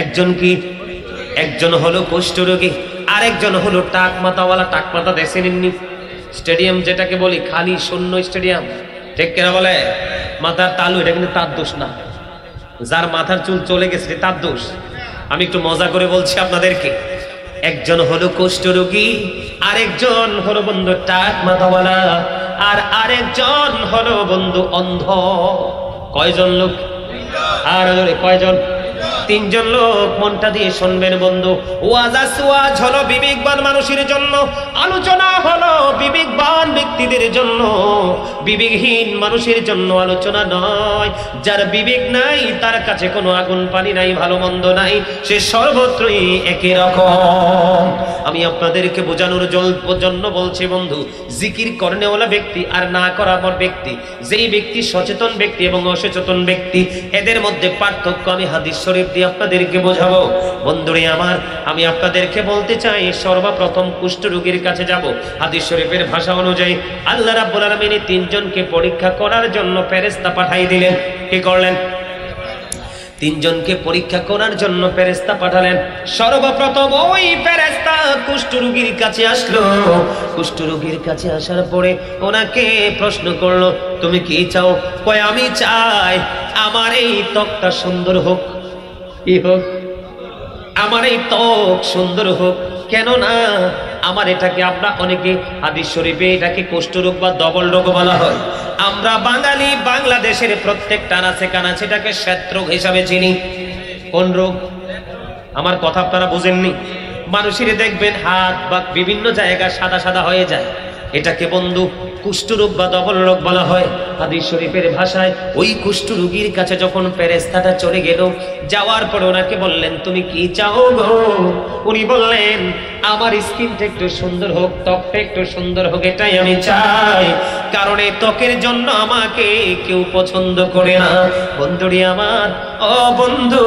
একজন কি? একজন হলো কুষ্ঠরোগী, আর একজন হলো টাক মাথাওয়ালা। টাক মাথা দেখেননি? স্টেডিয়াম যেটাকে বলি খালি শূন্য স্টেডিয়াম, ঠিক কিনা বলে? মাথার তালু, এটা কিন্তু তার দোষ না, যার মাথার চুল চলে গেছে তার দোষ। আমি একটু মজা করে বলছি আপনাদেরকে, একজন হলো কুষ্ঠরোগী, আরেকজন হলো বন্ধু টাক মাথাওয়ালা, আর আরেকজন হলো বন্ধু অন্ধ। কয়জন লোক? আর কয়জন? তিনজন লোক। মনটা দিয়ে শুনবেন বন্ধু, ওয়াজ হলো বিবেকবান মানুষের জন্য, আলোচনা হলো বিবেকবান ব্যক্তিদের জন্য, বিবেকহীন মানুষের জন্য আলোচনা নয়। যার বিবেক নাই তার কাছে কোনো আগুন পানি নাই, ভালো মন্দ নাই, সে সর্বত্রই একই রকম। আমি আপনাদেরকে বোঝানোর জন্য বলছি বন্ধু, জিকির করনেওয়ালা ব্যক্তি আর না করার ব্যক্তি, যেই ব্যক্তি সচেতন ব্যক্তি এবং অসচেতন ব্যক্তি, এদের মধ্যে পার্থক্য আমি হাদিস শরীফ দিয়ে আপনাদেরকে বোঝাবো। বন্ধুরে আমার, আমি আপনাদেরকে বলতে চাই, সর্বপ্রথম কুষ্ঠরোগীর কাছে যাব। হাদিস শরীফের ভাষা অনুযায়ী আল্লাহ রাব্বুল আলামিন তিনজনকে পরীক্ষা করার জন্য ফেরেশতা পাঠাই দিলেন। কি করলেন? তিনজনকে পরীক্ষা করার জন্য ফেরেশতা পাঠালেন। সর্বপ্রথম ওই ফেরেশতা কুষ্ঠরোগীর কাছে আসলো। কুষ্ঠরোগীর কাছে আসার পরে ওনাকে প্রশ্ন করলো, তুমি কি চাও? কয়, আমি চাই আমার এই ত্বকটা সুন্দর হোক। কি হোক? আমার এই ত্বক সুন্দর হোক। কেন না আমার এটাকে আমরা অনেকে হাদিস শরীফে এটাকে কুষ্ঠরোগ বা ডবল রোগ বলা হয়। আমরা বাঙালি বাংলাদেশের প্রত্যেকটা আনাচে কানাচে এটাকে শ্বেতরোগ হিসাবে চিনি। কোন রোগ? আমার কথা আপনারা বুঝেননি? মানুষের দেখবেন হাত বা বিভিন্ন জায়গা সাদা সাদা হয়ে যায়, এটাকে বন্ধু কুষ্ঠরোগ বা ডবল রোগ বলা হয় হাদিস শরীফের ভাষায়। ওই কুষ্ঠরোগীর কাছে যখন ফেরেশতাটা চলে গেল, যাওয়ার পর ওনাকে বললেন, তুমি কি চাও গো? উনি বললেন, আমার স্কিনটা একটু সুন্দর হোক, ত্বকটা একটু সুন্দর হোক, এটাই আমি চাই। কারণ এই ত্বকের জন্য আমাকে কেউ পছন্দ করে না। বন্ধুরি আমার, ও বন্ধু,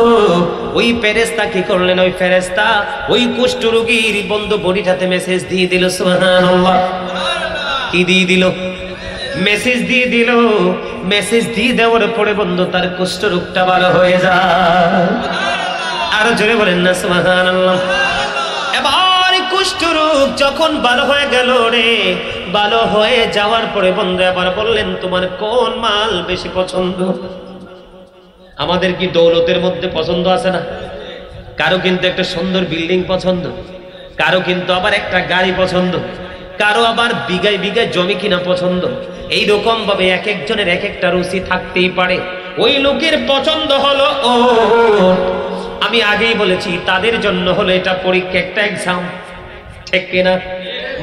ওই ফেরেশতা কি করলেন? ওই ফেরেশতা ওই কুষ্ঠরোগীর বন্ধু বডিটাতে মেসেজ দিয়ে দিল। সুবহানাল্লাহ। কি দিয়ে দিল? মেসেজ দিয়ে দিল। মেসেজ দিয়ে দেওয়ার পরে বন্ধু তার কুষ্ঠরোগটা ভালো হয়ে যায়। আরো জোরে বলেন না সুবহানাল্লাহ। এবার কুষ্ঠরোগ যখন ভালো হয়ে গেল রে, ভালো হয়ে যাওয়ার পরে বন্ধু এবার বললেন, তোমার কোন মাল বেশি পছন্দ? আমাদের কি দৌলতের মধ্যে পছন্দ আছে না? কারো কিন্তু একটা সুন্দর বিল্ডিং পছন্দ, কারো কিন্তু আবার একটা গাড়ি পছন্দ, কারো আবার বিঘায় বিঘায় জমি কিনা পছন্দ। এই রকম ভাবে এক একজনের এক একটা রুচি থাকতেই পারে। ওই লোকের পছন্দ হলো ও, আমি আগেই বলেছি তাদের জন্য হলো এটা পরীক্ষা, একটা এক্সাম, ঠিক কিনা?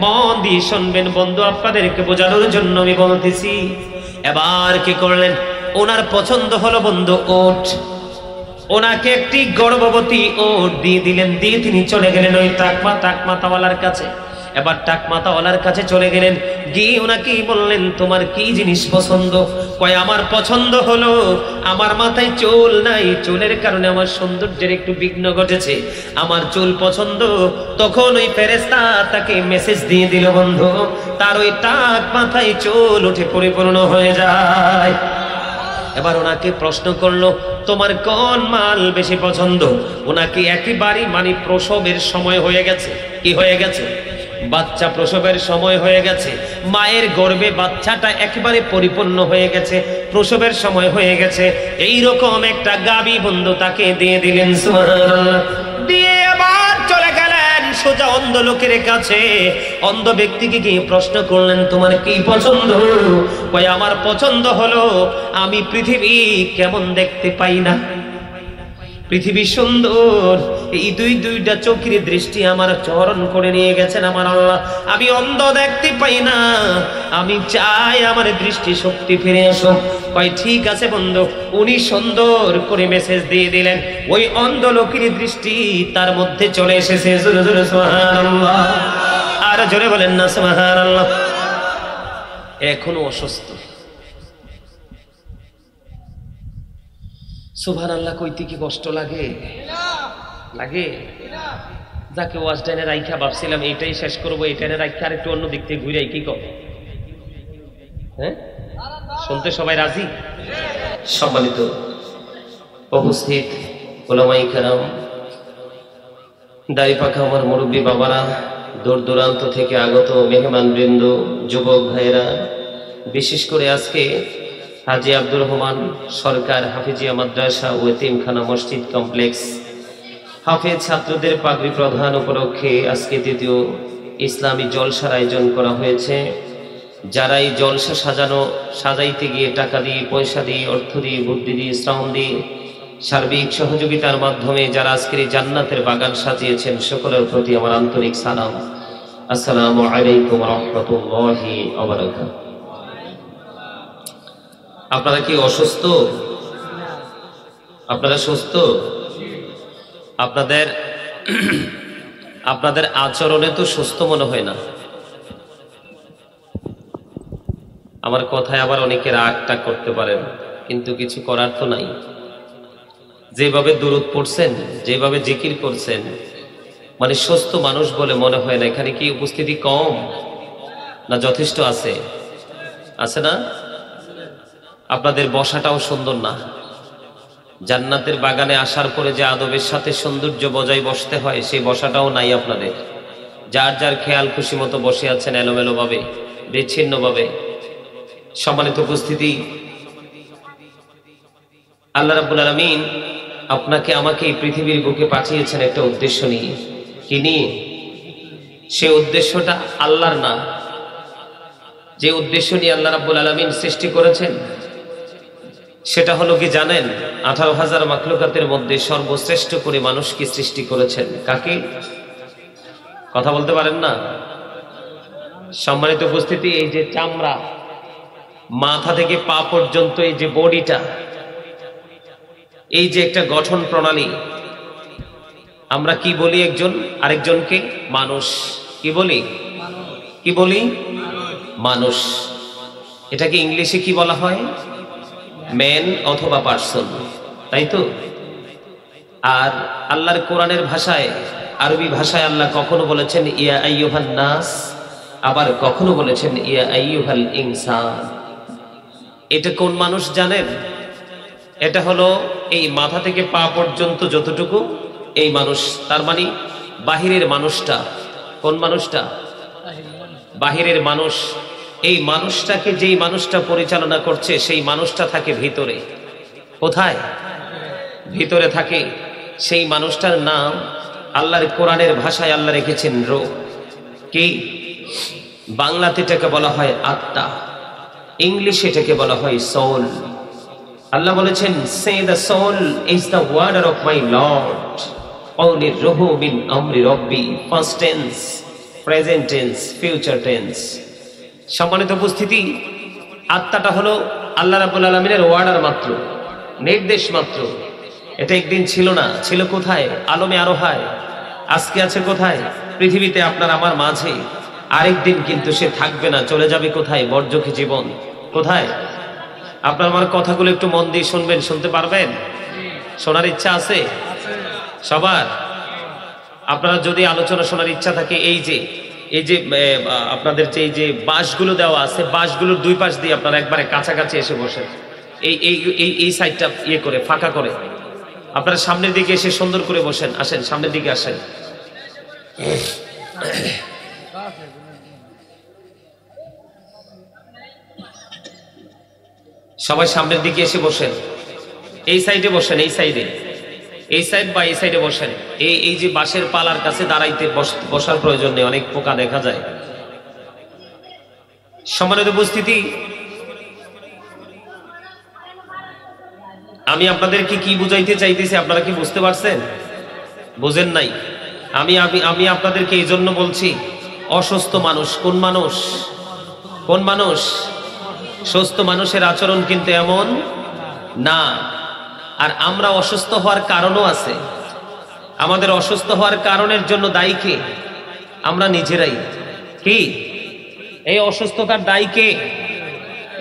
মন দিয়ে শুনবেন বন্ধু, আপনাদেরকে বোঝানোর জন্য আমি বলতেছি। এবার কি করলেন? ওনার পছন্দ হলো বন্ধু ওট। ওনাকে একটি গর্ভবতী ওট দিয়ে দিলেন, দিয়ে তিনি চলে গেলেন ওই টাকমাতাওয়ালার কাছে। এবার টাকমাতাওয়ালার কাছে চলে গেলেন, গিয়ে ওনাকে বললেন, তোমার কি জিনিস পছন্দ? কয়, আমার পছন্দ হলো আমার মাথায় চুল নাই, চুলের কারণে আমার সৌন্দর্যের একটু বিঘ্ন ঘটেছে, আমার চুল পছন্দ। তখন ওই ফেরেশতা তাকে মেসেজ দিয়ে দিল বন্ধু, তার ওই টাক মাথায় চুল উঠে পরিপূর্ণ হয়ে যায়। এবার ওনাকে প্রশ্ন করলো, তোমার কোন মাল বেশি পছন্দ? ওনাকে একেবারে মানে প্রসবের সময় হয়ে গেছে। কি হয়ে গেছে? বাচ্চা প্রসবের সময় হয়ে গেছে। মায়ের গর্ভে বাচ্চাটা একেবারে পরিপূর্ণ হয়ে গেছে, প্রসবের সময় হয়ে গেছে। এই রকম একটা গাবি বন্ধু তাকে দিয়ে দিলেন। সুবহানাল্লাহ। দিয়ে আবার চলে গেলেন সোজা অন্ধ লোকের কাছে। অন্ধ ব্যক্তিকে গিয়ে প্রশ্ন করলেন, তোমার কি পছন্দ? কয়, আমার পছন্দ হলো আমি পৃথিবী কেমন দেখতে পাই না, পৃথিবী সুন্দর, এই দুইটা চোখের দৃষ্টি আমার চরণ করে নিয়ে গেছেন আমার আল্লাহ। আমি অন্ধ দেখতে পাই না, আমি চাই আমার দৃষ্টি শক্তি ফিরে আসুক। কয়, ঠিক আছে বন্ধু। উনি সুন্দর করে মেসেজ দিয়ে দিলেন, ওই অন্ধ লোকের দৃষ্টি তার মধ্যে চলে এসেছে। জোরে জোরে সুবহানাল্লাহ। আর জোরে বলেন না সুবহানাল্লাহ। এখনো অসুস্থ। সুবহানাল্লাহ কইতে কি কষ্ট লাগে? লাগে? যাকে ওয়াজ টাইনে রাইখা ভাবছিলাম এইটাই শেষ করবো, এই টাইনে রাইখা আর একটু অন্য দিক থেকে ঘুরে কি কর? হ্যাঁ, শুনতে সবাই রাজি? সম্মানিত উপস্থিত ওলামায়ে কেরাম, দাড়ি পাখা আমার মুরব্বী বাবারা, দূর দূরান্ত থেকে আগত মেহমানবৃন্দ, যুবক ভাইয়েরা, বিশেষ করে আজকে হাজী আব্দুর রহমান সরকার হাফিজিয়া মাদ্রাসা ও এতিমখানা মসজিদ কমপ্লেক্স হাফেজ ছাত্রদের পাগড়ি প্রধান উপলক্ষে আজকে দ্বিতীয় ইসলামী জলসার আয়োজন করা হয়েছে। যারা এই জলসা সাজাইতে গিয়ে টাকা দিয়ে, পয়সা দিয়ে, অর্থ দিয়ে, বুদ্ধি দিয়ে, শ্রম দিয়ে, সার্বিক সহযোগিতার মাধ্যমে যারা আজকের এই জান্নাতের বাগান সাজিয়েছেন, সকলের প্রতি আমার আন্তরিক সালাম। আসসালামু আলাইকুম ওয়া রাহমাতুল্লাহি ওয়া বারাকাতুহু। আপনারা কি অসুস্থ? আপনারা সুস্থ? আপনাদের আচরণে তো সুস্থ মনে হয় না। আমার কথায় আবার অনেকে রাগ টাগ করতে পারেন, কিন্তু কিছু করার তো নাই। যেভাবে দুরূদ পড়ছেন, যেভাবে জিকির করছেন, মানে সুস্থ মানুষ বলে মনে হয় না। এখানে কি উপস্থিতি কম না যথেষ্ট আছে? আছে না? আপনাদের বসাটাও সুন্দর না। জান্নাতের বাগানে আসার পরে যে আদবের সাথে সৌন্দর্য বজায় বসতে হয়, সেই বসাটাও নাই আপনাদের। যার যার খেয়াল খুশি মতো বসে আছেন, এলোমেলো ভাবে, বিচ্ছিন্ন ভাবে। সম্মানিত উপস্থিতি, আল্লাহ রাব্বুল আলামিন আপনাকে আমাকে এই পৃথিবীর বুকে পাঠিয়েছেন একটা উদ্দেশ্য নিয়ে। কি নিয়ে? সে উদ্দেশ্যটা আল্লাহর না। যে উদ্দেশ্য নিয়ে আল্লাহ রাব্বুল আলামিন সৃষ্টি করেছেন, সেটা হলো কি জানেন? 18,000 মাখলুকাতের মধ্যে সর্বশ্রেষ্ঠ করে মানুষকে সৃষ্টি করেছেন। কাকে? কথা বলতে পারেন না? সম্মানিত উপস্থিতি, এই যে চামড়া, মাথা থেকে পা পর্যন্ত এই যে বডিটা, এই যে একটা গঠন প্রণালী, আমরা কি বলি একজন আরেকজনকে? মানুষ। কি বলি? কি বলি? মানুষ। এটাকে ইংলিশে কি বলা হয়? ম্যান অথবা পার্সন, তাই তো? আর আল্লাহর কোরআনের ভাষায়, আরবি ভাষায় আল্লাহ কখনো বলেছেন ইয়া আইয়ুহান নাস, আবার কখনো বলেছেন ইয়া আইয়ুহাল ইনসান। এটা কোন মানুষ জানেন? এটা হলো এই মাথা থেকে পা পর্যন্ত যতটুকু, এই মানুষ। তার মানে বাহিরের মানুষটা। কোন মানুষটা? বাহিরের মানুষ। এই মানুষটাকে যেই মানুষটা পরিচালনা করছে, সেই মানুষটা থাকে ভিতরে। কোথায়? ভিতরে থাকে। সেই মানুষটার নাম আল্লাহর কোরআনের ভাষায় আল্লাহ রেখেছেন রূহ। কি? বাংলাতে এটাকে বলা হয় আত্মা, ইংলিশে এটাকে বলা হয় সোল। আল্লাহ বলেছেন, say the soul is the order of my lord, only রূহু মিন আমরি রব্বি। First tense, present tense, future tense. সম্মানিত উপস্থিতি, আত্মাটা হলো আল্লাহ রাব্বুল আলামিনের ওয়ার্ডার মাত্র, নির্দেশ মাত্র। এটা একদিন ছিল না। ছিল কোথায়? আলমে আরোহায়। আজকে আছে কোথায়? পৃথিবীতে, আপনার আমার মাঝে। আরেকদিন কিন্তু সে থাকবে না, চলে যাবে কোথায়? বর্জকি জীবন। কোথায়? আপনার আমার কথাগুলো একটু মন দিয়ে শুনবেন, শুনতে পারবেন? শোনার ইচ্ছা আছে সবার? আপনারা যদি আলোচনা শোনার ইচ্ছা থাকে, এই যে আপনাদের যে এই যে বাঁশগুলো দেওয়া আছে, বাঁশগুলোর দুই পাশ দিয়ে আপনারা একবারে কাছাকাছি এসে বসেন। এই সাইডটা ইয়ে করে, ফাঁকা করে আপনারা সামনের দিকে এসে সুন্দর করে বসেন। আসেন, সামনের দিকে আসেন। সবাই সামনের দিকে এসে বসেন। এই সাইডে বসেন, এই সাইডে, এই সাইড বা এই সাইডে বসেন। এই যে বাঁশের পালার কাছে দাঁড়াইতে বসার প্রয়োজন নেই, অনেক পোকা দেখা যায়। সম্মানিত উপস্থিতি, আমি আপনাদেরকে কি বুঝাইতে চাইতেছি, আপনারা কি বুঝতে পারছেন? বুঝেন নাই? আমি আপনাদেরকে এই জন্য বলছি, অসুস্থ মানুষ কোন মানুষ? কোন মানুষ? সুস্থ মানুষের আচরণ কিন্তু এমন না। আর আমরা অসুস্থ হওয়ার কারণও আছে। আমাদের অসুস্থ হওয়ার কারণের জন্য দায়ী কে? আমরা নিজেরাই। কি? এই অসুস্থতার দায়ী কে?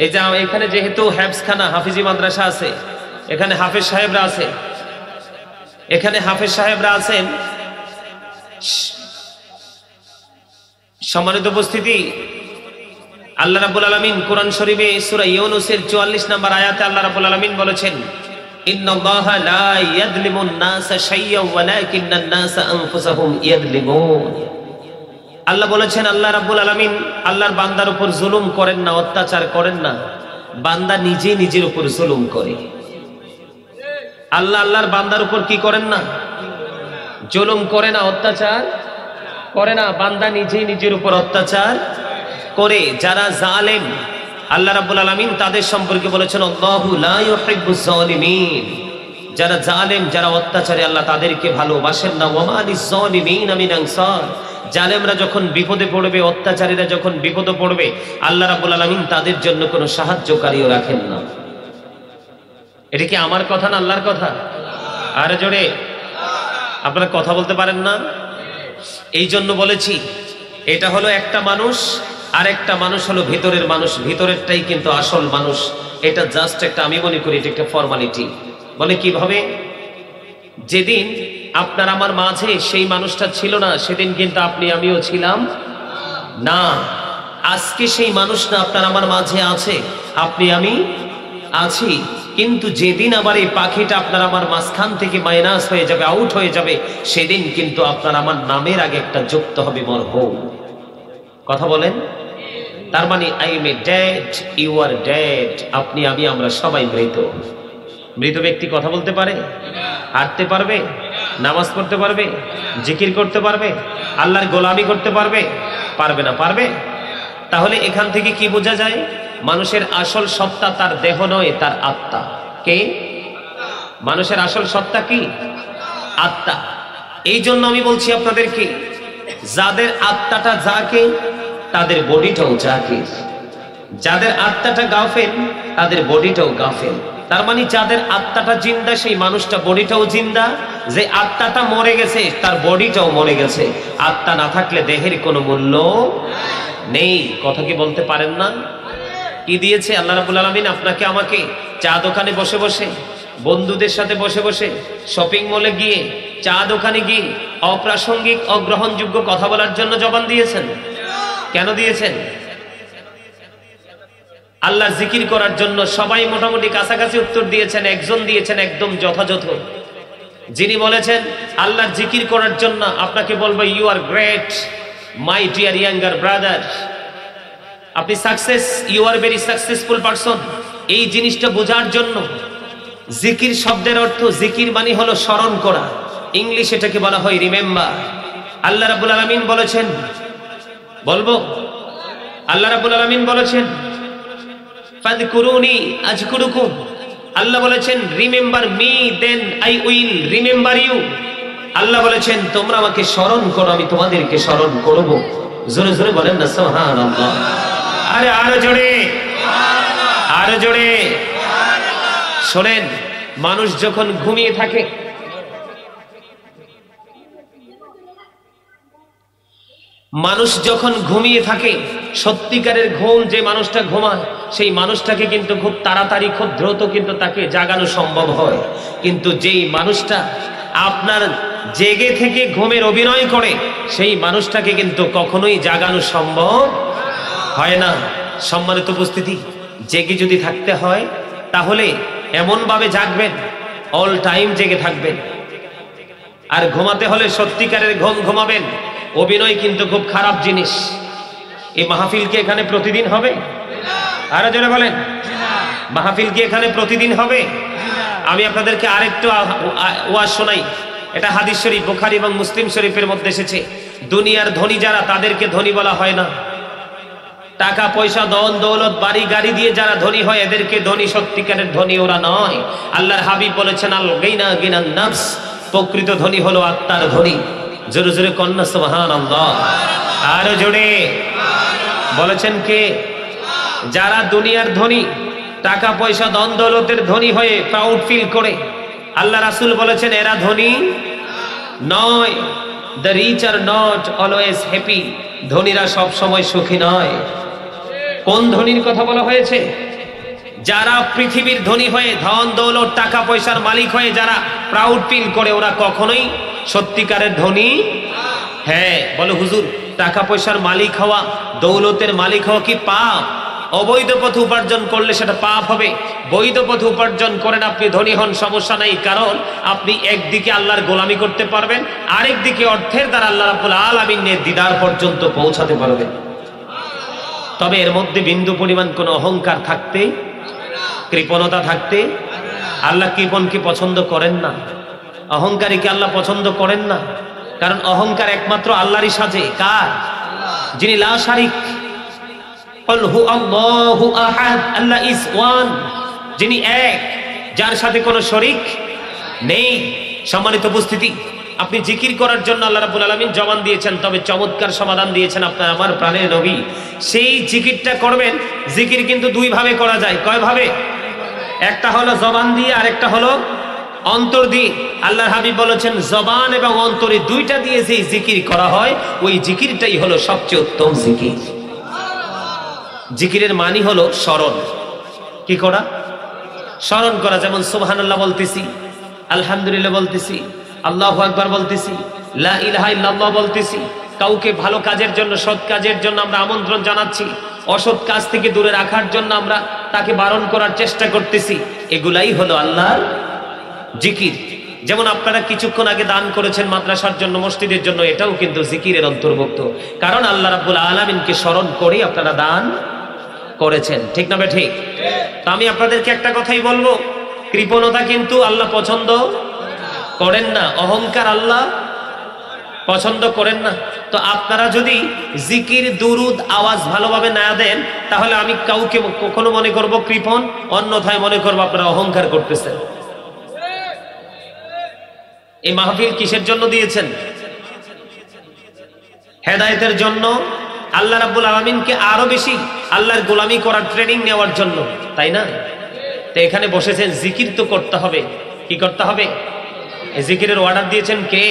এই যে এখানে যেহেতু হেফজখানা, হাফিজি মাদ্রাসা আছে, এখানে হাফেজ সাহেবরা আছে, এখানে হাফেজ সাহেবরা আছেন। সম্মানিত উপস্থিতি, আল্লাহ রাব্বুল আলামিন কোরআন শরীফে সূরা ইউনূসের 44 নম্বর আয়াতে আল্লাহ রাব্বুল আলামিন বলেছেন, ইন্নাল্লাহা লা ইয়াযলিমুন নাসা শাইয়্যান ওয়ালাকিন্নান নাসা আনফুসাহুম ইয়াযলিমুন। আল্লাহ বলেছেন, আল্লাহ রাব্বুল আলামিন আল্লাহর বান্দার উপর জুলুম করেন না, অত্যাচার করেন না, বান্দা নিজে নিজের উপর জুলুম করে। আল্লাহ আল্লাহর বান্দার উপর কি করেন না? জুলুম করে না, অত্যাচার করে না, বান্দা নিজেই নিজের উপর অত্যাচার করে। যারা জালেম, আল্লাহ রাব্বুল আলামিন তাদের সম্পর্কে বলেছেন, আল্লাহু লা ইউহিব্বুজ জালিমিন। যারা জালেম, যারা অত্যাচারী, আল্লাহ তাদেরকে ভালোবাসেন না। ওয়া মা লিজ-জালিমিনা মিন আনসার। জালেমরা যখন বিপদে পড়বে, অত্যাচারীরা যখন বিপদে পড়বে, আল্লাহ রাব্বুল আলামিন তাদের জন্য কোনো সাহায্যকারীও রাখেন না। এটা কি আমার কথা না আল্লাহর কথা? আরে জোরে আপনারা কথা বলতে পারেন না? এই জন্য বলেছি, এটা হলো একটা মানুষ, আর একটা মানুষ হলো ভিতরের মানুষ। ভিতরেরটাই কিন্তু আসল মানুষ। এটা জাস্ট একটা, আমি মনে করি এটা একটা ফর্মালিটি। বলে কিভাবে? যেদিন আপনার আমার মাঝে সেই মানুষটা ছিল না, সেদিন কিন্তু আপনি আমিও ছিলাম না। আজকে সেই মানুষটা আপনার আমার মাঝে আছে, আপনি আমি আছি। কিন্তু যেদিন আবার এই পাখিটা আপনার আমার মাঝখান থেকে মাইনাস হয়ে যাবে, আউট হয়ে যাবে, সেদিন কিন্তু আপনার আমার নামের আগে একটা যুক্ত হবে মরহুম। কথা বলেন? তার মানে I am a dead, you are dead. আপনি আমি আমরা সবাই মৃত। মৃত ব্যক্তি কথা বলতে পারে? হাঁটতে পারবে? নামাজ পড়তে পারবে? জিকির করতে পারবে? আল্লাহর গোলামি করতে পারবে? পারবে না। পারবে? তাহলে এখান থেকে কি বোঝা যায়? মানুষের আসল সত্তা তার দেহ নয়, তার আত্মা। কে? মানুষের আসল সত্তা কি? আত্মা। এই জন্য আমি বলছি আপনাদেরকে, যাদের আত্মাটা যাকে, তাদের বডিটাও যাকে। যাদের আত্মাটা গাফেল, তাদের বডিটাও গাফেল। তার মানে যাদের আত্মাটা জিন্দা, সেই মানুষটা বডিটাও জিন্দা। যে আত্মাটা মরে গেছে, তার বডিটাও মরে গেছে। আত্মা না থাকলে দেহের কোনো মূল্য নেই। কথা কি বলতে পারেন না? কি দিয়েছে আল্লাহ রাব্বুল আলামিন আপনাকে আমাকে? চা দোকানে বসে বসে, বন্ধুদের সাথে বসে বসে, শপিং মলে গিয়ে, চা দোকানে গিয়ে অপ্রাসঙ্গিক, অগ্রহণযোগ্য কথা বলার জন্য জবান দিয়েছেন? কেন দিয়েছেন? আল্লাহ জিকির করার জন্য। সবাই মোটামুটি কাছাকাছি উত্তর দিয়েছেন। একজন দিয়েছেন একদম যথাযথ, যিনি বলেছেন আল্লাহ জিকির করার জন্য। আপনাকে বলবো, you are great my dear younger brother. আপনি success, you are very successful person. এই জিনিসটা বোঝার জন্য জিকির শব্দের অর্থ, জিকির মানে হলো স্মরণ করা। ইংলিশ এটাকে বলা হয় রিমেম্বার। আল্লাহ রাব্বুল আলামিন বলেছেন, বলবো, আল্লাহ রাব্বুল আলামিন বলেছেন, ফাযকুরুনি আযকুরুকুম। আল্লাহ বলেছেন, remember me then I will remember you. আল্লাহ বলেছেন, তোমরা আমাকে স্মরণ করো, আমি তোমাদেরকে স্মরণ করব। জোরে জোরে বলেন না সুবহানাল্লাহ। আরে আরো জোরে, আরো জোরে। শোনেন, মানুষ যখন ঘুমিয়ে থাকে, মানুষ যখন ঘুমিয়ে থাকে, সত্যিকারের ঘুম যে মানুষটা ঘুমায়, সেই মানুষটাকে কিন্তু খুব তাড়াতাড়ি, খুব দ্রুত কিন্তু তাকে জাগানো সম্ভব হয়। কিন্তু যেই মানুষটা আপনার জেগে থেকে ঘুমের অভিনয় করে, সেই মানুষটাকে কিন্তু কখনোই জাগানো সম্ভব হয় না। সম্মানিত উপস্থিতি, জেগে যদি থাকতে হয়, তাহলে এমনভাবে জাগবেন, অল টাইম জেগে থাকবেন। আর ঘুমাতে হলে সত্যিকারের ঘুম ঘুমাবেন। অভিনয় কিন্তু খুব খারাপ জিনিস। এই মাহফিল কি এখানে প্রতিদিন হবে? আরো জোরে বলেন, মাহফিল কি এখানে প্রতিদিন হবে? আমি আপনাদেরকে আরেকটু ওয়াজ শোনাই। এটা হাদিস শরীফ, বুখারী এবং মুসলিম শরীফের মধ্যে এসেছে। দুনিয়ার ধনী যারা, তাদেরকে ধনী বলা হয় না। টাকা পয়সা, ধন দৌলত, বাড়ি গাড়ি দিয়ে যারা ধনী হয়, এদেরকে ধনী। সত্যিকারের ধনী ওরা নয়। আল্লাহর হাবিব বলেছেন, আল গিনা গিনান নাফস। প্রকৃত ধনী হলো আত্মার ধনী। জোরে জোরে কন্যা সুবহানাল্লাহ। আরো জোরে বলেছেন কে? যারা দুনিয়ার ধনী, টাকা পয়সা, ধন দৌলতের ধনী হয়ে প্রাউড ফিল করে, আল্লাহ রাসূল বলেছেন এরা ধনী নয়। The rich are not always happy. ধনীরা সব সময় সুখী নয়। কোন ধনীর কথা বলা হয়েছে? যারা পৃথিবীর ধনী হয়ে, ধন দৌলত, টাকা পয়সার মালিক হয়ে যারা প্রাউড ফিল করে, ওরা কখনোই সত্যিকারের ধনী। হ্যাঁ, বলো হুজুর, টাকা পয়সার মালিক হওয়া, দৌলতের মালিক হওয়া কি পাপ? অবৈধ পথে উপার্জন করলে সেটা পাপ হবে। বৈধ পথে উপার্জন করেন, আপনি ধনী হন, সমস্যা নাই, কারণ আপনি একদিকে আল্লাহর গোলামি করতে পারবেন, আরেক দিকে অর্থের দ্বারা আল্লাহ রাব্বুল আলামিনের দিদার পর্যন্ত পৌঁছাতে পারবেন। তবে এর মধ্যে বিন্দু পরিমাণ কোনো অহংকার থাকতে, কৃপণতা থাকতে, আল্লাহ কৃপণকে পছন্দ করেন না, অহংকারীকে আল্লাহ পছন্দ করেন না। কারণ অহংকার একমাত্র আল্লাহরই সাজে। কার? যিনি লা শারিক, কুল হু আল্লাহু আহাদ, আল্লাহ ইজ ওয়ান, যিনি এক, যার সাথে কোনো শরীক নেই। সম্মানিত উপস্থিতি, আপনি জিকির করার জন্য আল্লাহ রাব্বুল আলামিন জবান দিয়েছেন, তবে চমৎকার সমাধান দিয়েছেন আপনার আমার প্রাণের নবী। সেই জিকিরটা করবেন। জিকির কিন্তু দুই ভাবে করা যায়। কয় ভাবে? একটা হলো জবান দিয়ে, আরেকটা হলো অন্তর দিয়ে। আল্লাহর হাবিব বলেছেন জবান এবং অন্তরে দুইটা দিয়ে যেই জিকির করা হয়, ওই জিকিরটাই হলো সবচেয়ে উত্তম জিকির। জিকিরের মানি হলো স্মরণ। কি করা? স্মরণ করা। যেমন সুবহানাল্লাহ বলতেছি, আলহামদুলিল্লাহ বলতেছি, আল্লাহু আকবার বলতেছি, লা ইলাহা ইল্লাল্লাহ বলতেছি। কাউকে ভালো কাজের জন্য, সৎ কাজের জন্য আমরা আমন্ত্রণ জানাচ্ছি, অসৎ কাজ থেকে দূরে রাখার জন্য আমরা তাকে বারণ করার চেষ্টা করতেছি। এগুলাই হলো আল্লাহর জিকির। যেমন আপনারা কিছুক্ষণ আগে দান করেছেন মাদ্রাসার জন্য, মসজিদের জন্য, এটাও কিন্তু জিকিরের অন্তর্ভুক্ত। কারণ আল্লাহ রাব্বুল আলামিনকে স্মরণ করে আপনারা দান করেছেন। ঠিক না বে ঠিক? তো আমি আপনাদেরকে একটা কথাই বলবো, কৃপণতা কিন্তু আল্লাহ পছন্দ করেন না, অহংকার আল্লাহ পছন্দ করেন না। তো আপনারা যদি জিকির, দুরুদ, আওয়াজ ভালোভাবে না দেন, তাহলে আমি কাউকে কখনো মনে করব কৃপণ, অন্যথায় মনে করব আপনারা অহংকার করতেছেন। এই মাহফিল কিসের জন্য দিয়েছেন? হেদায়েতের জন্য, আল্লাহ রাব্বুল আলামিনকে আরো বেশি আল্লাহর গোলামি করার ট্রেনিং নেওয়ার জন্য, তাই না? তো এখানে বসেছেন, জিকির তো করতে হবে। কি করতে হবে? এই জিকিরের অর্ডার দিয়েছেন কে?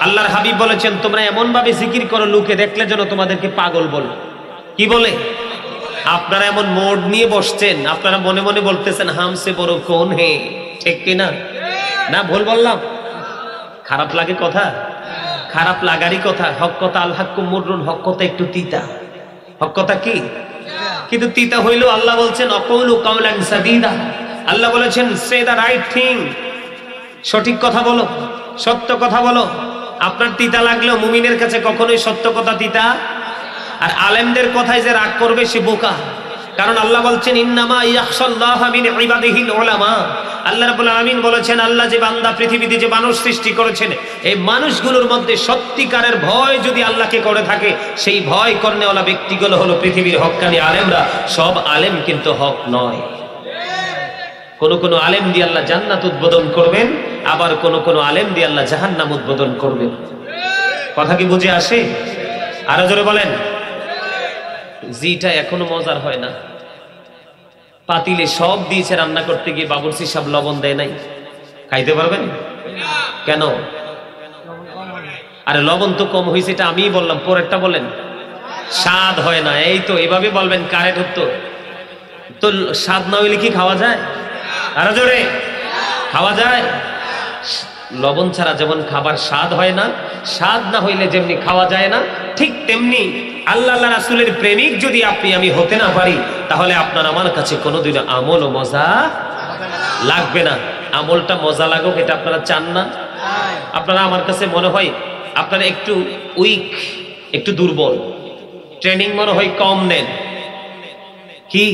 আল্লাহর হাবিব বলেছেন তোমরা এমন ভাবে জিকির করো লোকে দেখলে যেন তোমাদেরকে পাগল বলে। কি বলে? আপনারা এমন মোড নিয়ে বসছেন, আপনারা মনে মনে বলতেছেন হামসে বড় কোন হে। ঠিক কিনা? না ভুল বললাম? খারাপ লাগে কথা? খারাপ লাগারই কথা। হক কথা, আল হাক্কু মুররুন, হক কথা একটু তিতা। হক কথা কি? কিন্তু তিতা হইলেও আল্লাহ বলছেন অকৌলু কাওলান সাদীদা। আল্লাহ বলেছেন সে দ্য রাইট থিং, সঠিক কথা বলো, সত্য কথা বলো। আপনার তিতা লাগলেও মুমিনের কাছে কখনোই সত্য কথা তিতা। আর আলেমদের কথায় যে রাগ করবে সে বোকা। কারণ আল্লাহ বলছেন ইন্নামা ইয়াখশাল্লাহা মিন ইবাদিহিল উলামা। আল্লাহ রাব্বুল আলামিন বলেছেন আল্লাহ যে বান্দা, পৃথিবীতে যে মানুষ সৃষ্টি করেছেন, এই মানুষগুলোর মধ্যে সত্যিকারের ভয় যদি আল্লাহকে করে থাকে, সেই ভয় করনেওয়ালা ব্যক্তিগুলো হলো পৃথিবীর হক্কানি আলেমরা। সব আলেম কিন্তু হক নয়। কোন কোন আলেম দিয়ে আল্লাহ জান্নাত উদ্বোধন করবেন, আবার কোন কোন আলেম দিয়ে আল্লাহ জাহান্নাম উদ্বোধন করবেন। কথা কি বুঝে আসে? আরো জোরে বলেন। জিটা এখনো মজার হয় না। পাতিলে সব দিয়েছে, রান্না করতে গিয়ে বাবুর্চি সাহেব লবণ দেয় নাই। খাইতে পারবেন? কেন? আরে লবণ তো কম হয়েছে, এটা আমিই বললাম, পরেরটা বলেন। স্বাদ হয় না। এই তো এভাবে বলবেন, কারেক্ট উত্তর। তো স্বাদ না হইলে কি খাওয়া যায়? আরো জোরে। খাওয়া যায়? লবণ ছাড়া যেমন খাবার স্বাদ হয় না, স্বাদ না হইলে যেমনি খাওয়া যায় না, ঠিক তেমনি আল্লাহ রাসূলের প্রেমিক যদি আপনি আমি হতে না পারি, তাহলে আপনার আমার কাছে কোনোদিন আমল ও মজা লাগবে না। আমলটা মজা লাগুক, এটা আপনারা চান না? আপনারা, আমার কাছে মনে হয় আপনারা একটু উইক, একটু দুর্বল, ট্রেনিং মনে হয় কম নেন। কি